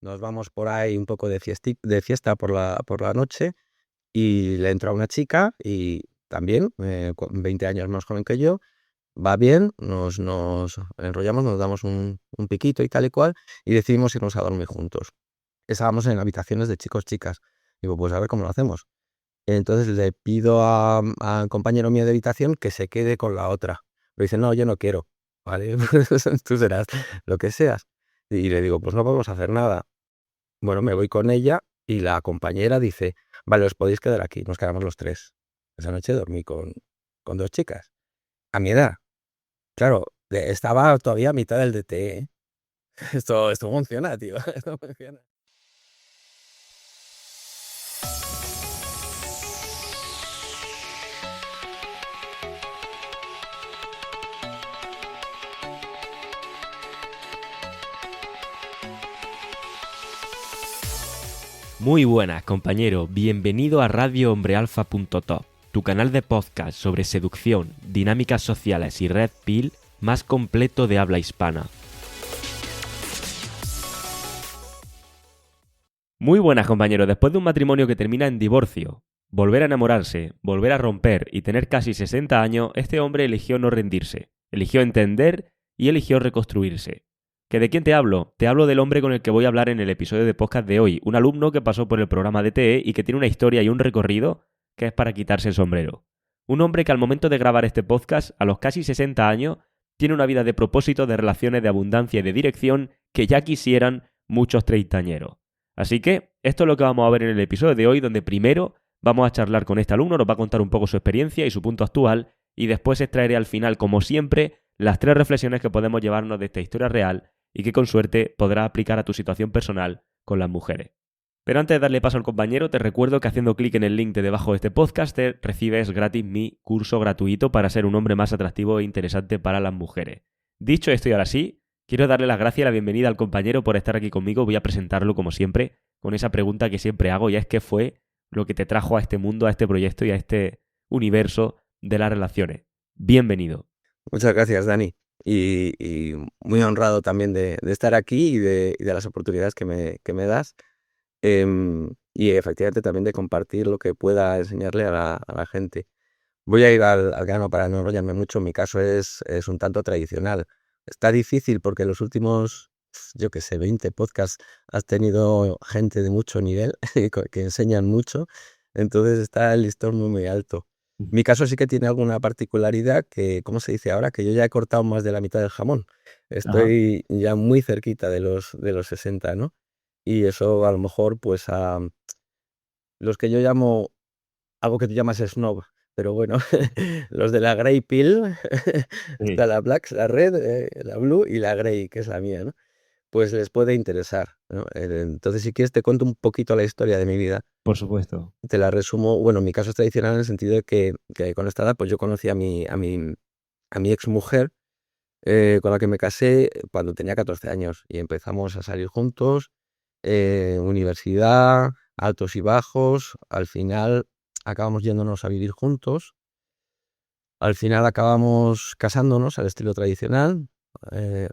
nos vamos por ahí un poco de fiesta por la noche y le entra una chica y también, con 20 años más joven que yo, va bien, nos enrollamos, nos damos un piquito y tal y cual, y decidimos irnos a dormir juntos. Estábamos en habitaciones de chicos, chicas. Digo, pues a ver cómo lo hacemos. Entonces le pido a un compañero mío de habitación que se quede con la otra. Me dice, no, yo no quiero, ¿vale? Tú serás lo que seas. Y le digo, pues no podemos hacer nada. Bueno, me voy con ella y la compañera dice, vale, os podéis quedar aquí. Nos quedamos los tres. Esa noche dormí con dos chicas. A mi edad. Claro, estaba todavía a mitad del DT, ¿eh? Esto funciona, tío. Esto funciona. Muy buenas, compañero. Bienvenido a radiohombrealfa.top, tu canal de podcast sobre seducción, dinámicas sociales y red pill más completo de habla hispana. Muy buenas, compañero. Después de un matrimonio que termina en divorcio, volver a enamorarse, volver a romper y tener casi 60 años, este hombre eligió no rendirse, eligió entender y eligió reconstruirse. ¿Que de quién te hablo? Te hablo del hombre con el que voy a hablar en el episodio de podcast de hoy, un alumno que pasó por el programa de TE y que tiene una historia y un recorrido que es para quitarse el sombrero. Un hombre que al momento de grabar este podcast, a los casi 60 años, tiene una vida de propósito, de relaciones, de abundancia y de dirección que ya quisieran muchos treintañeros. Así que esto es lo que vamos a ver en el episodio de hoy, donde primero vamos a charlar con este alumno, nos va a contar un poco su experiencia y su punto actual, y después extraeré al final, como siempre, las 3 reflexiones que podemos llevarnos de esta historia real y que con suerte podrás aplicar a tu situación personal con las mujeres. Pero antes de darle paso al compañero, te recuerdo que haciendo clic en el link de debajo de este podcast recibes gratis mi curso gratuito para ser un hombre más atractivo e interesante para las mujeres. Dicho esto y ahora sí, quiero darle las gracias y la bienvenida al compañero por estar aquí conmigo. Voy a presentarlo como siempre con esa pregunta que siempre hago, y es ¿qué fue lo que te trajo a este mundo, a este proyecto y a este universo de las relaciones? Bienvenido. Muchas gracias, Dani. Y muy honrado también de estar aquí y de las oportunidades que me das. Y efectivamente también de compartir lo que pueda enseñarle a la gente. Voy a ir al grano para no enrollarme mucho. Mi caso es un tanto tradicional. Está difícil porque en los últimos, yo qué sé, 20 podcasts has tenido gente de mucho nivel que enseñan mucho. Entonces está el listón muy, muy alto. Mi caso sí que tiene alguna particularidad que, ¿cómo se dice ahora? Que yo ya he cortado más de la mitad del jamón. Ajá. Estoy ya muy cerquita de los 60, ¿no? Y eso a lo mejor, pues a los que yo llamo, algo que tú llamas snob, pero bueno, los de la grey pill, está Sí. la black, la red, la blue y la grey, que es la mía, ¿no? Pues les puede interesar, ¿no? Entonces, si quieres, te cuento un poquito la historia de mi vida. Por supuesto. Te la resumo. Bueno, mi caso es tradicional en el sentido de que con esta edad, pues yo conocí a mi exmujer, con la que me casé cuando tenía 14 años y empezamos a salir juntos, universidad, altos y bajos. Al final acabamos yéndonos a vivir juntos. Al final acabamos casándonos al estilo tradicional,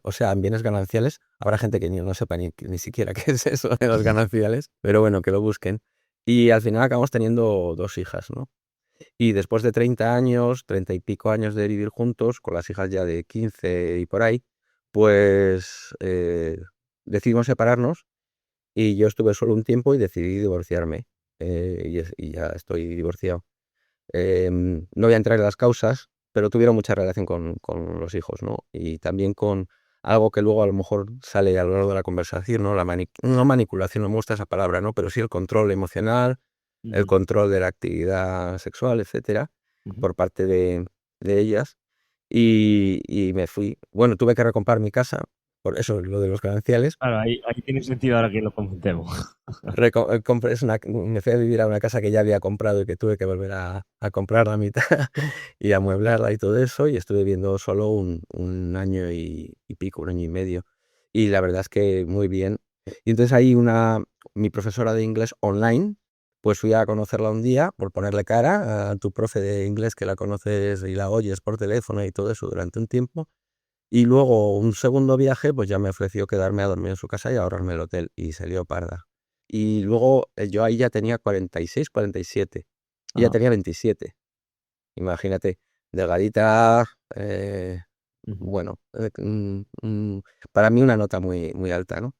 o sea, en bienes gananciales. Habrá gente que no sepa ni siquiera qué es eso de los gananciales, pero bueno, que lo busquen. Y al final acabamos teniendo 2 hijas, ¿no? Y después de 30 años, 30 y pico años de vivir juntos, con las hijas ya de 15 y por ahí, pues decidimos separarnos y yo estuve solo un tiempo y decidí divorciarme. Y ya estoy divorciado. No voy a entrar en las causas, pero tuvieron mucha relación con los hijos, ¿no? Y también con algo que luego a lo mejor sale a lo largo de la conversación, ¿no? No manipulación, no me gusta esa palabra, ¿no? Pero sí el control emocional, el Ujú, control de la actividad sexual, etcétera, ujú. por parte de ellas. Y me fui. Bueno, tuve que recomprar mi casa, por eso lo de los gananciales. Claro, ahí tiene sentido ahora que lo comentemos. Me fui a vivir a una casa que ya había comprado y que tuve que volver a comprar la mitad y amueblarla y todo eso, y estuve viviendo solo un año y pico, un año y medio. Y la verdad es que muy bien. Y entonces ahí mi profesora de inglés online, pues fui a conocerla un día por ponerle cara a tu profe de inglés que la conoces y la oyes por teléfono y todo eso durante un tiempo. Y luego un segundo viaje, pues ya me ofreció quedarme a dormir en su casa y ahorrarme el hotel. Y se lió parda. Y luego yo ahí ya tenía 46, 47. Y ya Ajá. tenía 27. Imagínate, delgadita, Ujú. bueno, para mí una nota muy, muy alta, ¿no?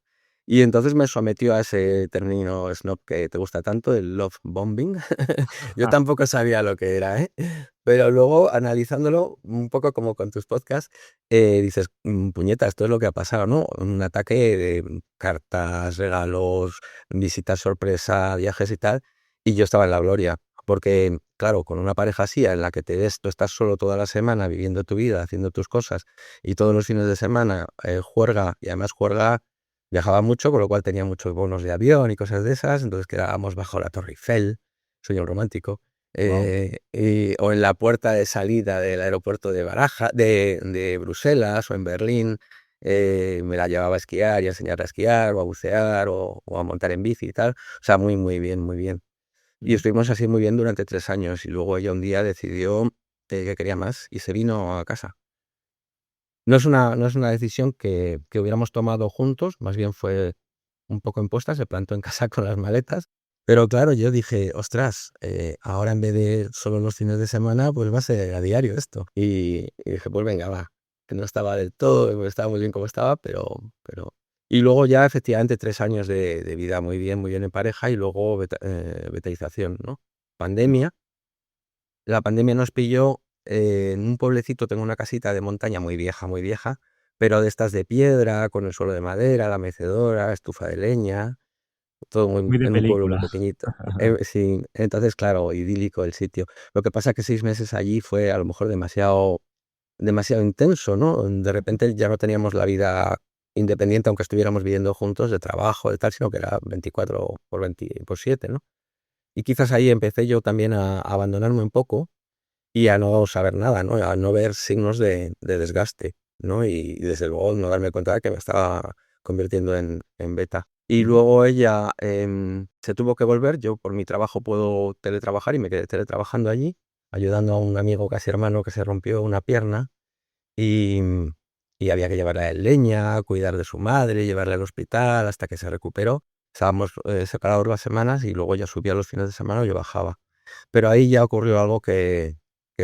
Y entonces me sometió a ese término snob que te gusta tanto, el love bombing. Yo tampoco sabía lo que era, ¿eh? Pero luego, analizándolo, un poco como con tus podcasts, dices, puñeta, esto es lo que ha pasado, ¿no? Un ataque de cartas, regalos, visitas sorpresa, viajes y tal, y yo estaba en la gloria. Porque, claro, con una pareja así, en la que tú estás solo toda la semana viviendo tu vida, haciendo tus cosas, y todos los fines de semana juerga, y además juerga, viajaba mucho, con lo cual tenía muchos bonos de avión y cosas de esas, entonces quedábamos bajo la Torre Eiffel, soy un romántico, Wow. o en la puerta de salida del aeropuerto de Baraja, de Bruselas o en Berlín, me la llevaba a esquiar y a enseñar a esquiar, o a bucear, o a montar en bici y tal, o sea, muy, muy bien, muy bien. Y Ujú. estuvimos así muy bien durante 3 años y luego ella un día decidió que quería más y se vino a casa. No es una decisión que hubiéramos tomado juntos, más bien fue un poco impuesta, se plantó en casa con las maletas. Pero claro, yo dije, ostras, ahora en vez de solo los fines de semana, pues va a ser a diario esto. Y dije, pues venga, va, que no estaba del todo, estaba muy bien como estaba, pero... Y luego ya efectivamente 3 años de vida muy bien en pareja y luego betaización, ¿no? Pandemia. La pandemia nos pilló en un pueblecito, tengo una casita de montaña muy vieja, pero de estas de piedra, con el suelo de madera, la mecedora, estufa de leña, todo Muy de en un pueblo muy película. pequeñito. Sí, entonces, claro, idílico el sitio. Lo que pasa es que 6 meses allí fue a lo mejor demasiado intenso, ¿no? De repente ya no teníamos la vida independiente, aunque estuviéramos viviendo juntos, de trabajo, de tal, sino que era 24 por 20 por 7, ¿no? Y quizás ahí empecé yo también a abandonarme un poco y a no saber nada, ¿no? A no ver signos de desgaste, ¿no? Y desde luego no darme cuenta de que me estaba convirtiendo en beta. Y Ujú. luego ella se tuvo que volver, yo por mi trabajo puedo teletrabajar y me quedé teletrabajando allí, ayudando a un amigo casi hermano que se rompió una pierna y, y había que llevarle a leña, cuidar de su madre, llevarle al hospital hasta que se recuperó. Estábamos separados las semanas y luego ya subía los fines de semana o yo bajaba. Pero ahí ya ocurrió algo que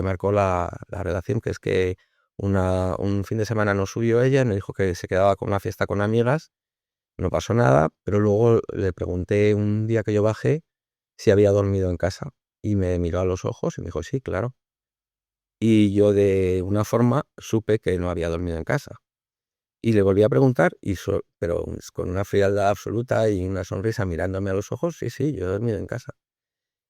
marcó la relación, que es que un fin de semana no subió ella, me dijo que se quedaba con una fiesta con amigas, no pasó nada, pero luego le pregunté un día que yo bajé si había dormido en casa y me miró a los ojos y me dijo, sí, claro. Y yo de una forma supe que no había dormido en casa. Y le volví a preguntar, pero con una frialdad absoluta y una sonrisa mirándome a los ojos, sí, sí, yo he dormido en casa.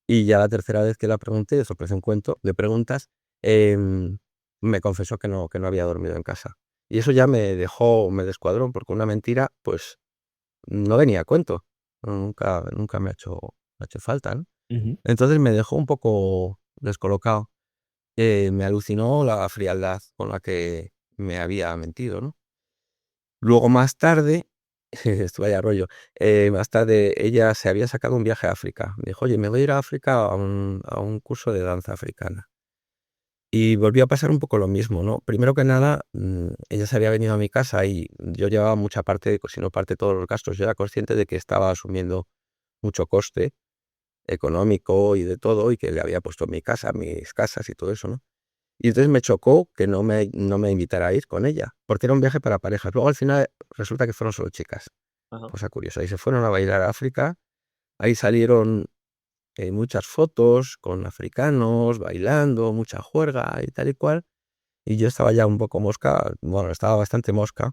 Y ya la tercera vez que la pregunté, eso parece un cuento de preguntas, me confesó que no había dormido en casa. Y eso ya me descuadró, porque una mentira, pues, no venía a cuento. Nunca me ha hecho falta, ¿no? Ujú. Entonces me dejó un poco descolocado. Me alucinó la frialdad con la que me había mentido, ¿no? Luego más tarde, esto vaya rollo, más tarde ella se había sacado un viaje a África. Me dijo, oye, me voy a ir a África a un curso de danza africana. Y volvió a pasar un poco lo mismo, ¿no? Primero que nada, ella se había venido a mi casa y yo llevaba mucha parte, si no parte todos los gastos. Yo era consciente de que estaba asumiendo mucho coste económico y de todo, y que le había puesto mi casa, mis casas y todo eso, ¿no? Y entonces me chocó que no me invitara a ir con ella, porque era un viaje para parejas. Luego al final resulta que fueron solo chicas. Ajá. Cosa curiosa. Y se fueron a bailar a África. Ahí salieron muchas fotos con africanos bailando, mucha juerga y tal y cual. Y yo estaba ya un poco mosca, bueno, estaba bastante mosca,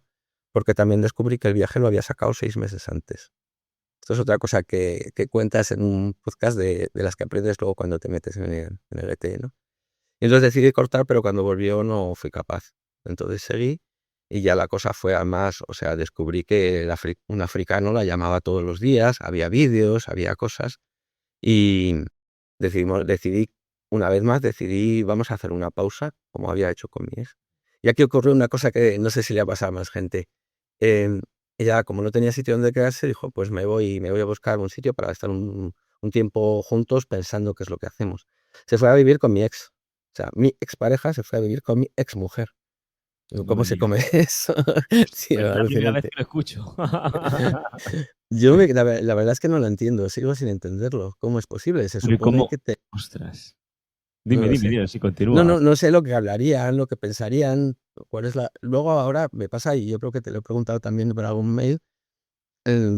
porque también descubrí que el viaje lo había sacado 6 meses antes. Esto es otra cosa que cuentas en un podcast de las que aprendes luego cuando te metes en el ET, ¿no? Y entonces decidí cortar, pero cuando volvió no fui capaz. Entonces seguí y ya la cosa fue a más, o sea, descubrí que un africano la llamaba todos los días, había vídeos, había cosas y decidí, una vez más, vamos a hacer una pausa, como había hecho con mi ex. Y aquí ocurrió una cosa que no sé si le ha pasado a más gente. Em, Ella, como no tenía sitio donde quedarse, dijo, pues me voy a buscar un sitio para estar un tiempo juntos pensando qué es lo que hacemos. Se fue a vivir con mi ex. O sea, mi expareja se fue a vivir con mi exmujer. ¿Cómo Muy se bien. come eso? Sí, Pues es es la primera vez que alucinante. lo escucho. La verdad es que no lo entiendo, sigo sin entenderlo. ¿Cómo es posible? Se Pero ¿y supone cómo? que te... Ostras. No Dime, lo dime, sé. dime, si continúa. No sé lo que hablarían, lo que pensarían, cuál es la... Luego ahora me pasa, y yo creo que te lo he preguntado también por algún mail,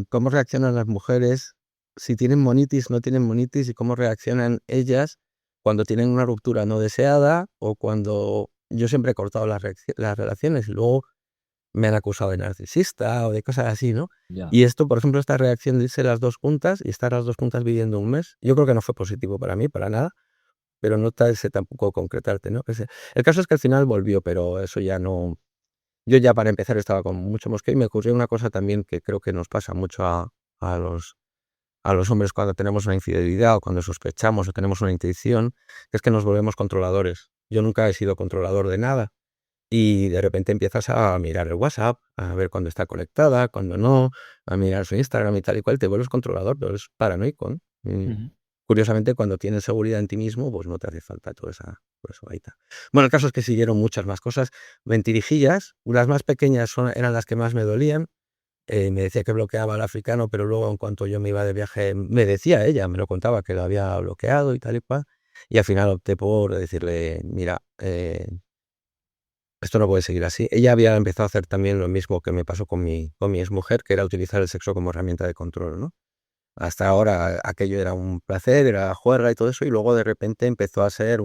cómo reaccionan las mujeres, si tienen monitis, no tienen monitis, y cómo reaccionan ellas cuando tienen una ruptura no deseada o cuando yo siempre he cortado las relaciones y luego me han acusado de narcisista o de cosas así, ¿no? Ya. Y esto, por ejemplo, esta reacción de irse las dos juntas y estar las dos juntas viviendo un mes, yo creo que no fue positivo para mí, para nada, pero no sé tampoco concretarte, ¿no? El caso es que al final volvió, pero eso ya no... Yo ya para empezar estaba con mucho mosqueo y me ocurrió una cosa también que creo que nos pasa mucho a los hombres cuando tenemos una infidelidad o cuando sospechamos o tenemos una intuición, que es que nos volvemos controladores. Yo nunca he sido controlador de nada y de repente empiezas a mirar el WhatsApp, a ver cuándo está conectada, cuándo no, a mirar su Instagram y tal y cual, te vuelves controlador, pero eres paranoico, ¿no? Y Ujú. curiosamente, cuando tienes seguridad en ti mismo, pues no te hace falta toda esa vaita. Bueno, el caso es que siguieron muchas más cosas, mentirijillas, las más pequeñas eran las que más me dolían. Me decía que bloqueaba al africano, pero luego en cuanto yo me iba de viaje, me decía ella, me lo contaba, que lo había bloqueado y tal y cual. Y al final opté por decirle, mira, esto no puede seguir así. Ella había empezado a hacer también lo mismo que me pasó con mi exmujer, que era utilizar el sexo como herramienta de control, ¿no? Hasta ahora aquello era un placer, era juerga y todo eso, y luego de repente empezó a ser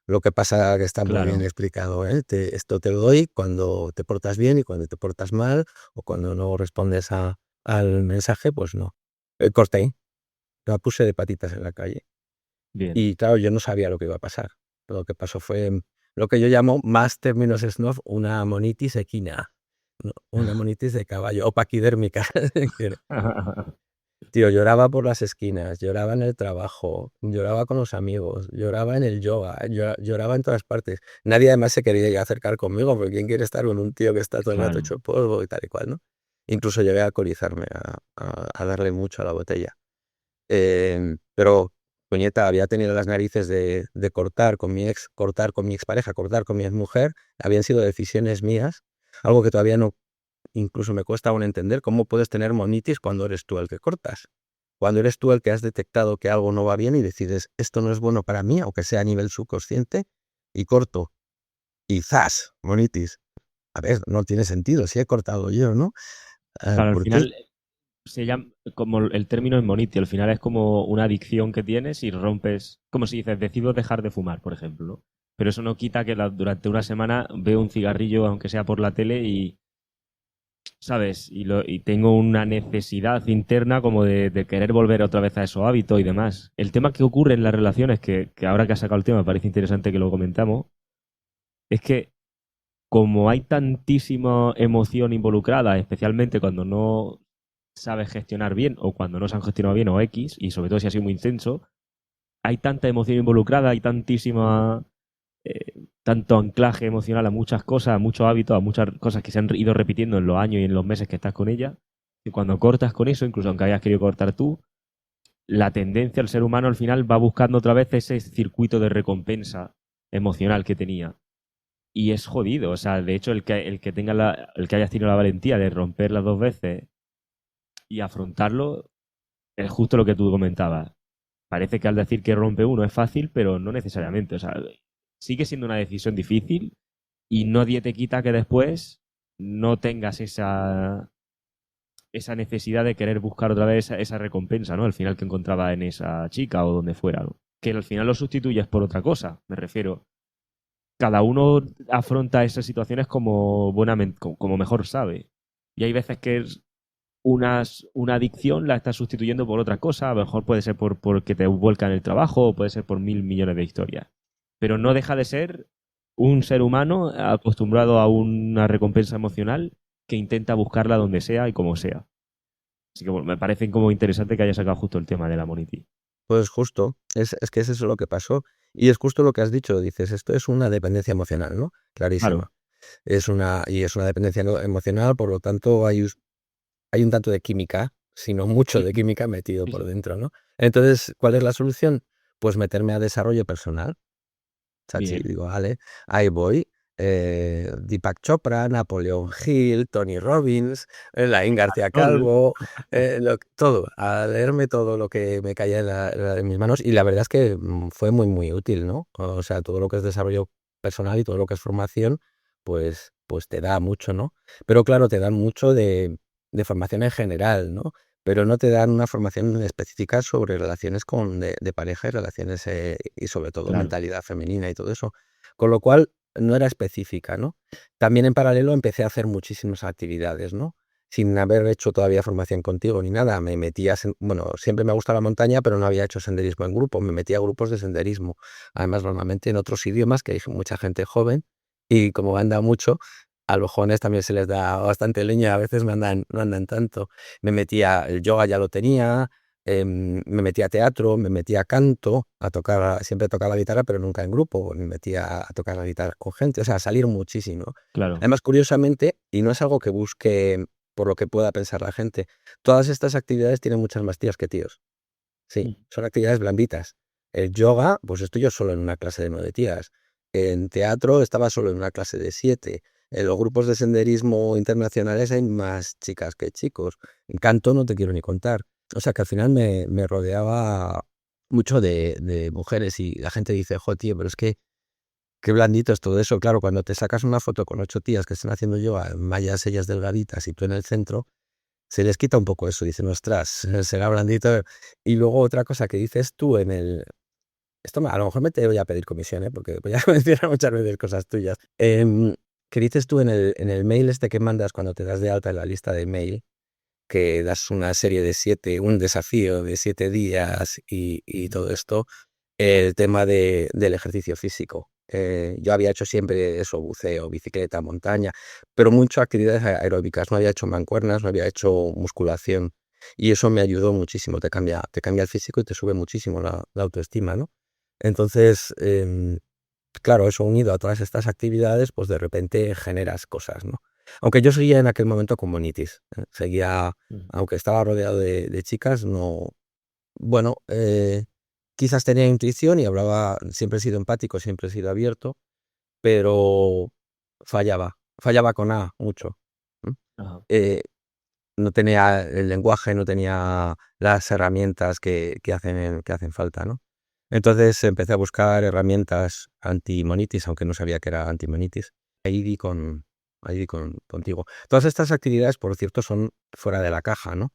lo que pasa que está muy bien Claro. explicado, ¿eh? Esto te lo doy cuando te portas bien y cuando te portas mal, o cuando no respondes al mensaje, pues no. Corté, la puse de patitas en la calle. Bien. Y claro, yo no sabía lo que iba a pasar. Lo que pasó fue lo que yo llamo, más términos snob, una monitis equina, ¿no? Una monitis de caballo, o paquidérmica. Tío, lloraba por las esquinas, lloraba en el trabajo, lloraba con los amigos, lloraba en el yoga, lloraba en todas partes. Nadie además se quería acercar conmigo, porque ¿quién quiere estar con un tío que está todo el rato Claro. hecho polvo y tal y cual, ¿no? Incluso llegué a alcoholizarme, a darle mucho a la botella. Pero, puñeta, había tenido las narices de cortar con mi ex, cortar con mi expareja, cortar con mi exmujer. Habían sido decisiones mías, algo que todavía no, incluso me cuesta aún entender, cómo puedes tener monitis cuando eres tú el que cortas. Cuando eres tú el que has detectado que algo no va bien y decides, esto no es bueno para mí, aunque sea a nivel subconsciente, y corto. Y ¡zas! Monitis. A ver, no tiene sentido, si he cortado yo, ¿no? Claro, al ¿Por qué? final se llama, como el término es moniti, al final es como una adicción que tienes y rompes, como si dices, decido dejar de fumar, por ejemplo, ¿no? Pero eso no quita que durante una semana veo un cigarrillo, aunque sea por la tele, y, ¿sabes? Y tengo una necesidad interna como de querer volver otra vez a esos hábitos y demás. El tema que ocurre en las relaciones, que ahora que has sacado el tema, me parece interesante que lo comentamos, es que como hay tantísima emoción involucrada, especialmente cuando no sabes gestionar bien o cuando no se han gestionado bien o X, y sobre todo si ha sido muy intenso, hay tanta emoción involucrada, hay tanto anclaje emocional a muchas cosas, a muchos hábitos, a muchas cosas que se han ido repitiendo en los años y en los meses que estás con ella, que cuando cortas con eso, incluso aunque hayas querido cortar tú, la tendencia al ser humano al final va buscando otra vez ese circuito de recompensa emocional que tenía. Y es jodido, o sea, de hecho el que hayas tenido la valentía de romper las dos veces y afrontarlo es justo lo que tú comentabas. Parece que al decir que rompe uno es fácil, pero no necesariamente. O sea, sigue siendo una decisión difícil y nadie te quita que después no tengas esa necesidad de querer buscar otra vez esa recompensa, ¿no? Al final que encontraba en esa chica o donde fuera, ¿no? Que al final lo sustituyes por otra cosa, me refiero. Cada uno afronta esas situaciones como buenamente, como mejor sabe. Y hay veces que es una adicción la estás sustituyendo por otra cosa, a lo mejor puede ser porque te vuelca en el trabajo o puede ser por mil millones de historias. Pero no deja de ser un ser humano acostumbrado a una recompensa emocional que intenta buscarla donde sea y como sea. Así que bueno, me parece como interesante que haya sacado justo el tema de la monetización. Pues justo, es que es eso lo que pasó. Y es justo lo que has dicho, dices, esto es una dependencia emocional, ¿no? Claro. Clarísima. Y es una dependencia emocional, por lo tanto hay un tanto de química, sino mucho de Ujú. química metido Sí, por sí. dentro, ¿no? Entonces, ¿cuál es la solución? Pues meterme a desarrollo personal. Chachi, Bien. digo, vale, ahí voy. Deepak Chopra, Napoleón Hill, Tony Robbins, Laín García Sol. Calvo, todo, a leerme todo lo que me caía en mis manos y la verdad es que fue muy, muy útil, ¿no? O sea, todo lo que es desarrollo personal y todo lo que es formación, pues te da mucho, ¿no? Pero claro, te dan mucho de formación en general, ¿no? Pero no te dan una formación específica sobre relaciones de pareja y relaciones y sobre todo Claro. mentalidad femenina y todo eso. Con lo cual, no era específica, ¿no? También en paralelo empecé a hacer muchísimas actividades, ¿no? Sin haber hecho todavía formación contigo ni nada, me metía, bueno, siempre me ha gustado la montaña, pero no había hecho senderismo en grupo, me metía a grupos de senderismo, además normalmente en otros idiomas, que hay mucha gente joven, y como anda mucho, a los jóvenes también se les da bastante leña, a veces no andan tanto. Me metía, el yoga ya lo tenía, me metía a teatro, me metía a canto, a tocar, siempre tocaba la guitarra, pero nunca en grupo, me metía a tocar la guitarra con gente, o sea, a salir muchísimo. Claro. Además, curiosamente, y no es algo que busque por lo que pueda pensar la gente, todas estas actividades tienen muchas más tías que tíos. Sí, Mm. son actividades blanditas. El yoga, pues estoy yo solo en una clase de 9 tías. En teatro estaba solo en una clase de 7. En los grupos de senderismo internacionales hay más chicas que chicos. En canto no te quiero ni contar. O sea que al final me rodeaba mucho de mujeres y la gente dice, jo, tío, pero es que qué blandito es todo eso. Claro, cuando te sacas una foto con 8 tías que están haciendo yoga, en mallas ellas delgaditas y tú en el centro, se les quita un poco eso. Dicen, ostras, será blandito. Y luego otra cosa que dices tú en el... a lo mejor me te voy a pedir comisión, ¿eh? Porque voy a mencionar muchas veces cosas tuyas. Que dices tú en el mail este que mandas cuando te das de alta en la lista de mail, que das una serie de 7, un desafío de 7 días y todo esto, el tema del ejercicio físico. Yo había hecho siempre eso, buceo, bicicleta, montaña, pero muchas actividades aeróbicas. No había hecho mancuernas, no había hecho musculación. Y eso me ayudó muchísimo. Te cambia el físico y te sube muchísimo la autoestima, ¿no? Entonces, claro, eso unido a todas estas actividades, pues de repente generas cosas, ¿no? Aunque yo seguía en aquel momento con monitis. Seguía, Mm. aunque estaba rodeado de chicas, no. Bueno, quizás tenía intuición y hablaba, siempre he sido empático, siempre he sido abierto, pero fallaba con A mucho. ¿M? Ajá. Eh, no tenía el lenguaje, no tenía las herramientas que hacen falta, ¿no? Entonces empecé a buscar herramientas anti-monitis, aunque no sabía que era anti-monitis. Ahí ahí di contigo. Todas estas actividades, por cierto, son fuera de la caja, ¿no?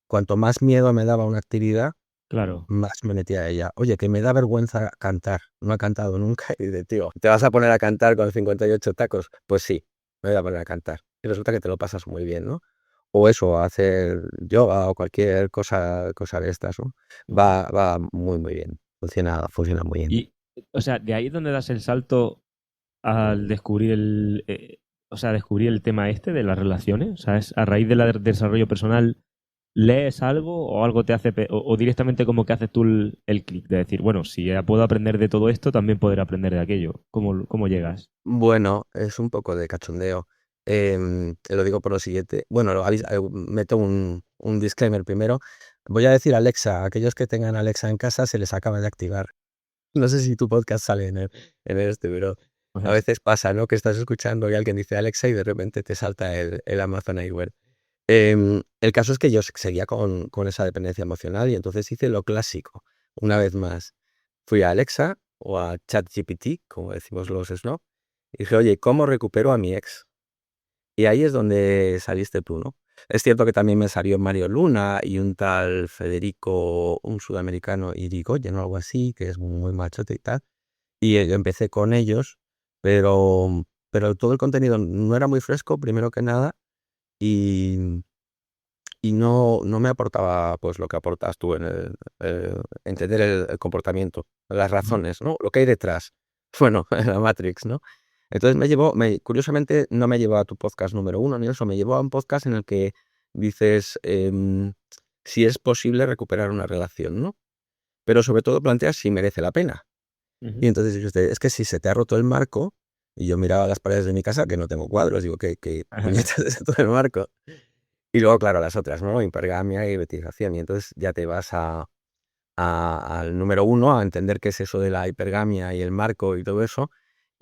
Cuanto más miedo me daba una actividad, Claro. más me metía a ella. Oye, que me da vergüenza cantar. No he cantado nunca. Y dice, tío, ¿te vas a poner a cantar con 58 tacos? Pues sí, me voy a poner a cantar. Y resulta que te lo pasas muy bien, ¿no? O eso, hacer yoga o cualquier cosa de estas, ¿no? Ujú. Va muy, muy bien. Funciona muy bien. Y, o sea, de ahí es donde das el salto al descubrir descubrir el tema este de las relaciones. O sea, es a raíz del desarrollo personal, lees algo o algo te hace, o directamente como que haces tú el clic de decir, bueno, si ya puedo aprender de todo esto, también podré aprender de aquello. ¿Cómo llegas? Bueno, es un poco de cachondeo. Te lo digo por lo siguiente. Bueno, meto un disclaimer primero. Voy a decir Alexa. Aquellos que tengan Alexa en casa se les acaba de activar. No sé si tu podcast sale en este, pero a Pues, veces pasa, ¿no? Que estás escuchando y alguien dice Alexa y de repente te salta el Amazon Eyewear. El caso es que yo seguía con esa dependencia emocional y entonces hice lo clásico. Una vez más, fui a Alexa o a ChatGPT, como decimos los snob, y dije, oye, ¿cómo recupero a mi ex? Y ahí es donde saliste tú, ¿no? Es cierto que también me salió Mario Luna y un tal Federico, un sudamericano, Irigoyen o algo así, que es muy machote y tal. Y empecé con ellos, pero todo el contenido no era muy fresco, primero que nada, y, y no me aportaba pues lo que aportas tú en entender el comportamiento, las ujú. razones, ¿no? Lo que hay detrás. Bueno, la Matrix, ¿no? Entonces curiosamente no me llevó a tu podcast número 1 ni eso, me llevó a un podcast en el que dices si es posible recuperar una relación, ¿no? Pero sobre todo planteas si merece la pena. Y Ujú. entonces dice usted, es que si se te ha roto el marco, y yo miraba las paredes de mi casa, que no tengo cuadros, digo, ¿qué puñetas es esto del marco? Y luego, claro, las otras, ¿no? Hipergamia y betización. Y entonces ya te vas al número 1, a entender qué es eso de la hipergamia y el marco y todo eso.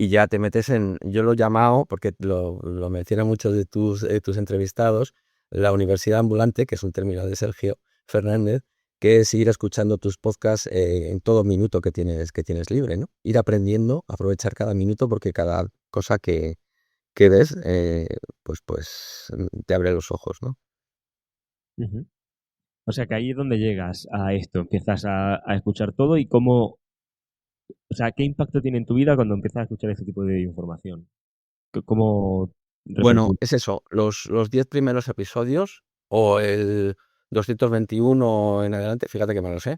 y ya te metes yo lo he llamado, porque lo mencionan muchos de tus entrevistados, la universidad ambulante, que es un término de Sergio Fernández, que es ir escuchando tus podcasts en todo minuto que tienes libre, ¿no? Ir aprendiendo, aprovechar cada minuto, porque cada cosa que ves, pues te abre los ojos, ¿no? Ujú. O sea que ahí es donde llegas a esto, empiezas a escuchar todo y cómo, o sea, ¿qué impacto tiene en tu vida cuando empiezas a escuchar este tipo de información? ¿Cómo Bueno, repercute? es eso, los 10 primeros episodios o el 221 en adelante, fíjate que me lo sé.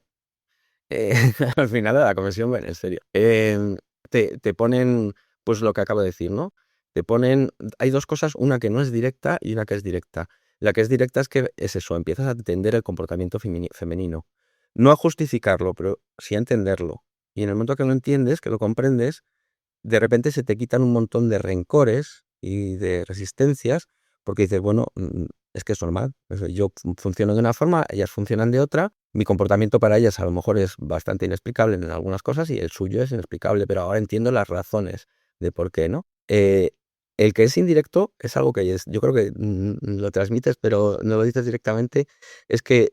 eh, al final de la conversión, bueno, en serio. Te ponen, pues lo que acabo de decir, ¿no? Te ponen, hay dos cosas, una que no es directa y una que es directa. La que es directa es que es eso, empiezas a entender el comportamiento femenino. No a justificarlo, pero sí a entenderlo. Y en el momento que lo entiendes, que lo comprendes, de repente se te quitan un montón de rencores y de resistencias, porque dices, bueno, es que es normal. Yo funciono de una forma, ellas funcionan de otra, mi comportamiento para ellas a lo mejor es bastante inexplicable en algunas cosas y el suyo es inexplicable, pero ahora entiendo las razones de por qué, ¿no? El que es indirecto es algo que yo creo que lo transmites, pero no lo dices directamente, es que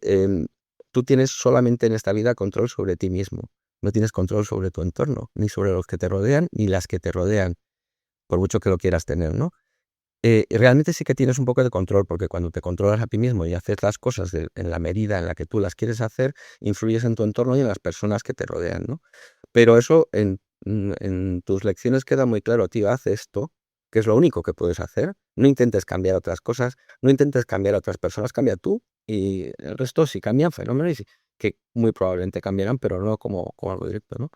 tú tienes solamente en esta vida control sobre ti mismo. No tienes control sobre tu entorno, ni sobre los que te rodean, ni las que te rodean, por mucho que lo quieras tener, ¿no? Realmente sí que tienes un poco de control, porque cuando te controlas a ti mismo y haces las cosas en la medida en la que tú las quieres hacer, influyes en tu entorno y en las personas que te rodean, ¿no? Pero eso en tus lecciones queda muy claro, tío, haz esto, que es lo único que puedes hacer. No intentes cambiar otras cosas, no intentes cambiar a otras personas, cambia tú y el resto sí cambian fenómenos que muy probablemente cambiarán, pero no como algo directo, ¿no?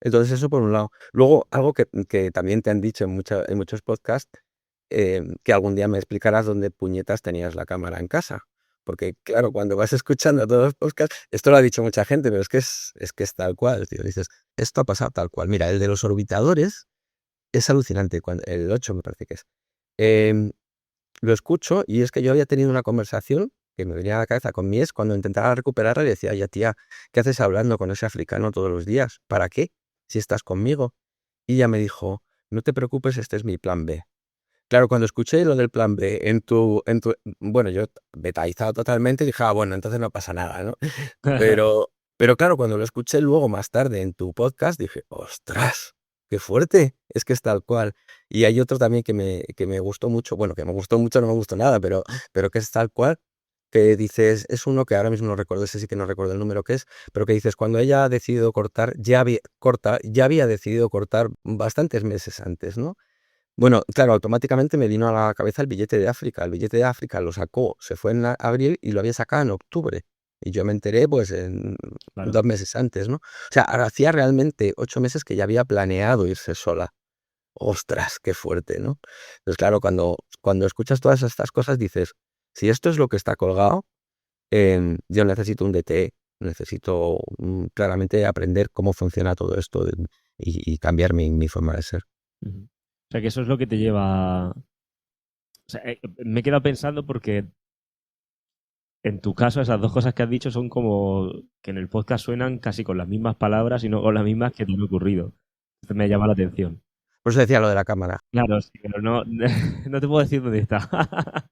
Entonces eso por un lado. Luego, algo que también te han dicho en muchos podcasts, que algún día me explicarás dónde puñetas tenías la cámara en casa. Porque, claro, cuando vas escuchando todos los podcasts, esto lo ha dicho mucha gente, pero es que es tal cual, tío. Dices, esto ha pasado tal cual. Mira, el de los orbitadores es alucinante, el 8 me parece que es. Em, lo escucho y es que yo había tenido una conversación que me venía a la cabeza con mi ex cuando intentaba recuperarla y decía, ya tía, ¿qué haces hablando con ese africano todos los días? ¿Para qué? Si estás conmigo. Y ella me dijo, no te preocupes, este es mi plan B. Claro, cuando escuché lo del plan B bueno, yo betaizado totalmente, dije, bueno, entonces no pasa nada, ¿no? Pero claro, cuando lo escuché luego más tarde en tu podcast, dije, ostras, qué fuerte, es que es tal cual. Y hay otro también que me gustó mucho, bueno, que me gustó mucho, no me gustó nada, pero que es tal cual, que dices, es uno que ahora mismo no recuerdo, ese sí que no recuerdo el número que es, pero que dices, cuando ella ha decidido cortar, ya había decidido cortar bastantes meses antes, ¿no? Bueno, claro, automáticamente me vino a la cabeza el billete de África. El billete de África lo sacó, se fue en abril y lo había sacado en octubre. Y yo me enteré pues en Claro. 2 meses antes, ¿no? O sea, hacía realmente 8 meses que ya había planeado irse sola. Ostras, qué fuerte, ¿no? Entonces, claro, cuando escuchas todas estas cosas dices, si esto es lo que está colgado, yo necesito un DT, necesito claramente aprender cómo funciona todo esto y cambiar mi forma de ser. Ujú. O sea que eso es lo que te lleva... O sea, me he quedado pensando porque en tu caso esas dos cosas que has dicho son como que en el podcast suenan casi con las mismas palabras y no con las mismas que te han ocurrido. Entonces me llama la atención. Por eso decía lo de la cámara. Claro, sí, pero no, no te puedo decir dónde está.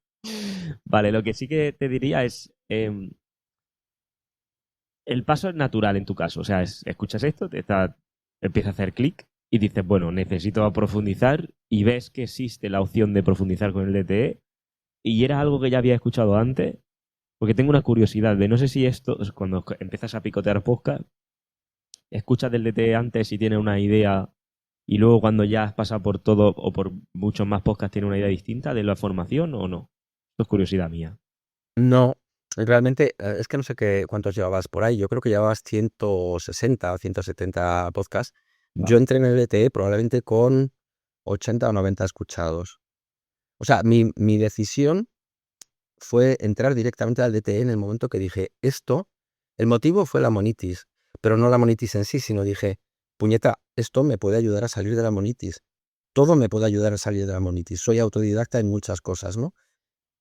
Vale, lo que sí que te diría es, el paso es natural en tu caso. O sea, escuchas esto, empieza a hacer clic y dices, bueno, necesito profundizar y ves que existe la opción de profundizar con el DTE y era algo que ya había escuchado antes, porque tengo una curiosidad de no sé si esto, cuando empiezas a picotear podcast, escuchas del DTE antes y tienes una idea y luego cuando ya has pasado por todo o por muchos más podcasts tienes una idea distinta de la formación o no. Esto es curiosidad mía. No, realmente es que no sé cuántos llevabas por ahí. Yo creo que llevabas 160 o 170 podcasts. Va. Yo entré en el LTE probablemente con 80 o 90 escuchados. O sea, mi decisión fue entrar directamente al DTE en el momento que dije esto. El motivo fue la monitis, pero no la monitis en sí, sino dije, puñeta, esto me puede ayudar a salir de la monitis. Todo me puede ayudar a salir de la monitis. Soy autodidacta en muchas cosas, ¿no?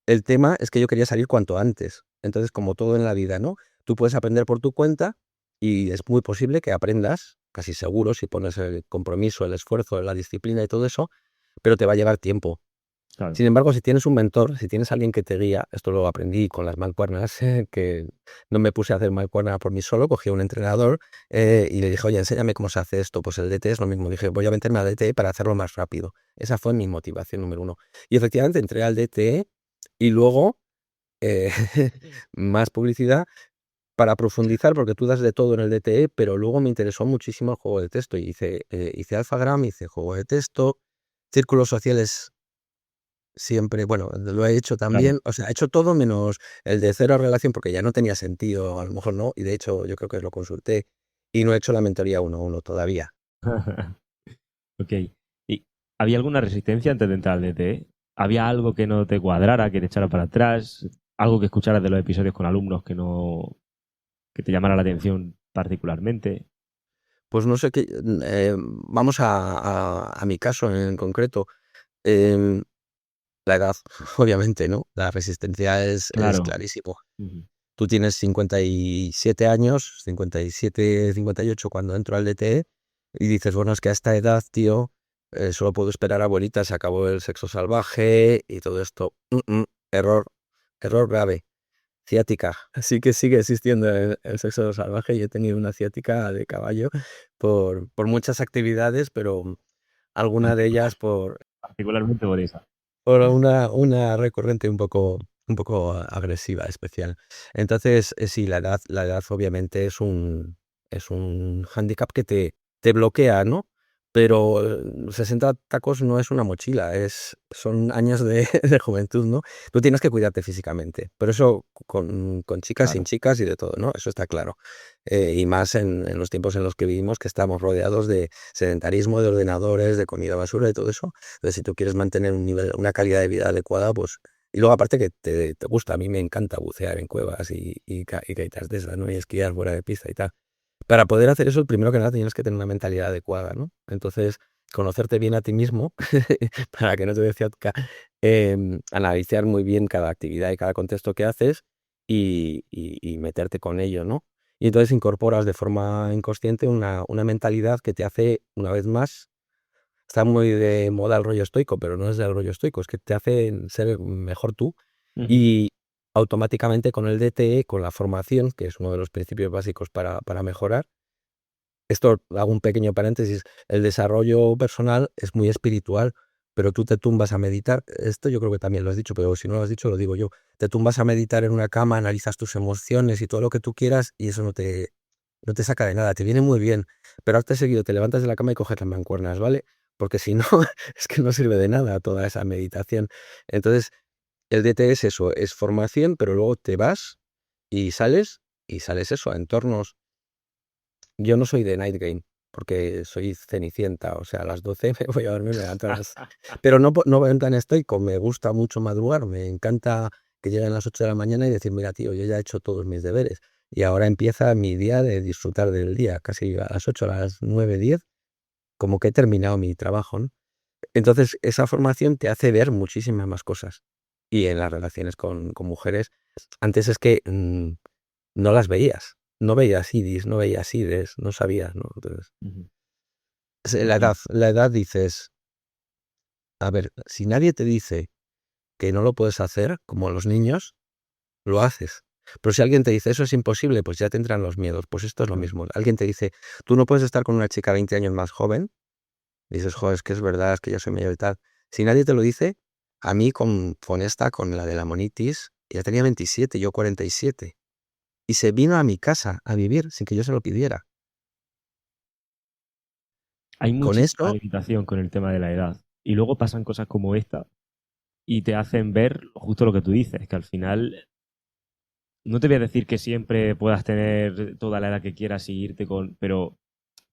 El tema es que yo quería salir cuanto antes. Entonces, como todo en la vida, ¿no? Tú puedes aprender por tu cuenta y es muy posible que aprendas casi seguro si pones el compromiso, el esfuerzo, la disciplina y todo eso, pero te va a llevar tiempo. Claro. Sin embargo, si tienes un mentor, si tienes alguien que te guía, esto lo aprendí con las mancuernas, que no me puse a hacer mancuerna por mí solo, cogí a un entrenador y le dije, oye, enséñame cómo se hace esto. Pues el DT es lo mismo. Dije, voy a meterme al DT para hacerlo más rápido. Esa fue mi motivación número uno. Y efectivamente entré al DT y luego eh, más publicidad para profundizar, porque tú das de todo en el DTE, pero luego me interesó muchísimo el juego de texto. Y hice Alphagram, hice juego de texto, círculos sociales siempre, bueno, lo he hecho Claro. también, o sea, he hecho todo menos el de cero relación, porque ya no tenía sentido, a lo mejor no, y de hecho yo creo que lo consulté, y no he hecho la mentoría 1-1 todavía. Ok. ¿Y había alguna resistencia antes de entrar al DTE? ¿Había algo que no te cuadrara, que te echara para atrás? ¿Algo que escucharas de los episodios con alumnos que te llamara la atención particularmente? Pues no sé qué, vamos a mi caso en concreto. em, la edad, obviamente, ¿no? La resistencia es Claro. clarísimo. Ujú. Tú tienes 57 años, 57, 58 cuando entro al DTE y dices, bueno, es que a esta edad, tío, solo puedo esperar a abuelita, se acabó el sexo salvaje y todo esto. Error, error grave. Ciática. Así que sigue existiendo el sexo salvaje y he tenido una ciática de caballo por muchas actividades, pero alguna de ellas Particularmente por esa. por una recurrente un poco agresiva, especial. Entonces, sí, la edad obviamente es un hándicap que te bloquea, ¿no? Pero 60 tacos no es una mochila, son años de, de juventud, ¿no? Tú tienes que cuidarte físicamente, pero eso con chicas, sin Claro. chicas y de todo, ¿no? Eso está claro. Y más en los tiempos en los que vivimos, que estamos rodeados de sedentarismo, de ordenadores, de comida basura, de todo eso. Entonces, si tú quieres mantener una calidad de vida adecuada, pues... Y luego, aparte que te gusta, a mí me encanta bucear en cuevas y caitas de esas, ¿no? Y esquiar fuera de pista y tal. Para poder hacer eso, primero que nada, tienes que tener una mentalidad adecuada, ¿no? Entonces, conocerte bien a ti mismo, para que no te ciática, analizar muy bien cada actividad y cada contexto que haces y meterte con ello, ¿no? Y entonces incorporas de forma inconsciente una mentalidad que te hace, una vez más, está muy de moda el rollo estoico, pero no es del rollo estoico, es que te hace ser mejor tú Ujú. y automáticamente con el DTE, con la formación, que es uno de los principios básicos para mejorar. Esto, hago un pequeño paréntesis, el desarrollo personal es muy espiritual, pero tú te tumbas a meditar, esto yo creo que también lo has dicho, pero si no lo has dicho, lo digo yo, te tumbas a meditar en una cama, analizas tus emociones y todo lo que tú quieras y eso no te saca de nada, te viene muy bien, pero acto seguido te levantas de la cama y coges las mancuernas, ¿vale? Porque si no, es que no sirve de nada toda esa meditación. Entonces, el DT es eso, es formación, pero luego te vas y sales eso, a entornos. Yo no soy de night game, porque soy cenicienta, o sea, a las 12 me voy a dormir, me levanto a las... Pero no voy tan estoico, me gusta mucho madrugar, me encanta que lleguen las 8 de la mañana y decir, mira, tío, yo ya he hecho todos mis deberes y ahora empieza mi día de disfrutar del día, casi a las 8, a las 9, 10, como que he terminado mi trabajo, ¿no? Entonces, esa formación te hace ver muchísimas más cosas. Y en las relaciones con mujeres, antes es que no las veías. No veías idis, no veías ides, no sabías, ¿no? Entonces, Ujú. la Ok. edad, la edad dices, a ver, si nadie te dice que no lo puedes hacer, como los niños, lo haces. Pero si alguien te dice, eso es imposible, pues ya te entran los miedos. Pues esto es lo Claro. mismo. Alguien te dice, tú no puedes estar con una chica 20 años más joven, dices, joder, es que es verdad, es que yo soy mayor y tal. Si nadie te lo dice, a mí con la de la monitis, ya tenía 27, yo 47. Y se vino a mi casa a vivir sin que yo se lo pidiera. Hay Con muchísima esto, limitación con el tema de la edad. Y luego pasan cosas como esta y te hacen ver justo lo que tú dices, que al final no te voy a decir que siempre puedas tener toda la edad que quieras y irte con, pero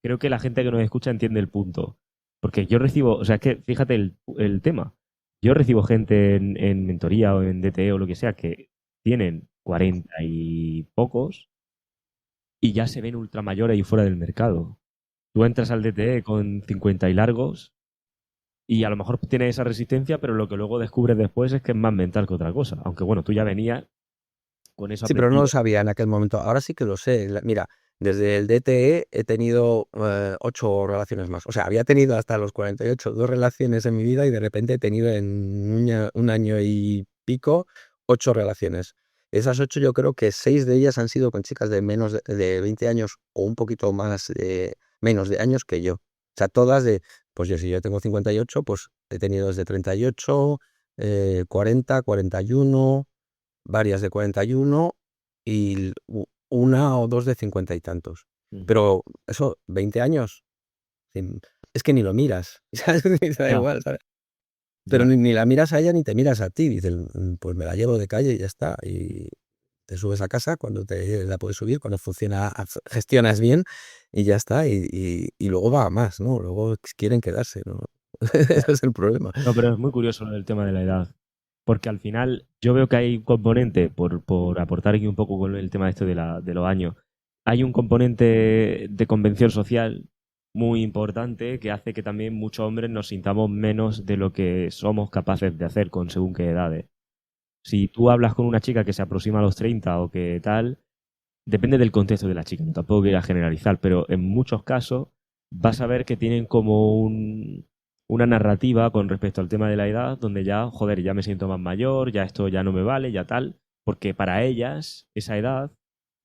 creo que la gente que nos escucha entiende el punto. Porque yo recibo, o sea, es que fíjate el tema. Yo recibo gente en mentoría o en DTE o lo que sea que tienen 40 y pocos y ya se ven ultramayores y fuera del mercado. Tú entras al DTE con 50 y largos y a lo mejor tienes esa resistencia, pero lo que luego descubres después es que es más mental que otra cosa. Aunque bueno, tú ya venías con eso sí, pero no lo aprendido. sabía en aquel momento. Ahora sí que lo sé. Mira, Desde el DTE he tenido 8 relaciones más. O sea, había tenido hasta los 48 2 relaciones en mi vida y de repente he tenido en un año y pico 8 relaciones. Esas 8 yo creo que 6 de ellas han sido con chicas de menos de 20 años o un poquito más, menos de años que yo. O sea, todas pues si yo tengo 58, pues he tenido desde 38, 40, 41, varias de 41 y una o dos de 50 y tantos. Mm. Pero eso, 20 años, es que ni lo miras, ¿sabes? Te da Ya, igual, ¿sabes? Pero ya. ni la miras a ella ni te miras a ti. Dices, pues me la llevo de calle y ya está. Y te subes a casa cuando te la puedes subir, cuando funciona, gestionas bien y ya está. Y luego va a más, ¿no? Luego quieren quedarse, ¿no? Ya. Ese es el problema. No, pero es muy curioso lo del tema de la edad. Porque al final yo veo que hay un componente, por aportar aquí un poco con el tema de esto de los años, hay un componente de convención social muy importante que hace que también muchos hombres nos sintamos menos de lo que somos capaces de hacer con según qué edades. Si tú hablas con una chica que se aproxima a los 30 o que tal, depende del contexto de la chica, no tampoco quiero generalizar, pero en muchos casos vas a ver que tienen como una narrativa con respecto al tema de la edad, donde ya, joder, ya me siento más mayor, ya esto ya no me vale, ya tal, porque para ellas esa edad,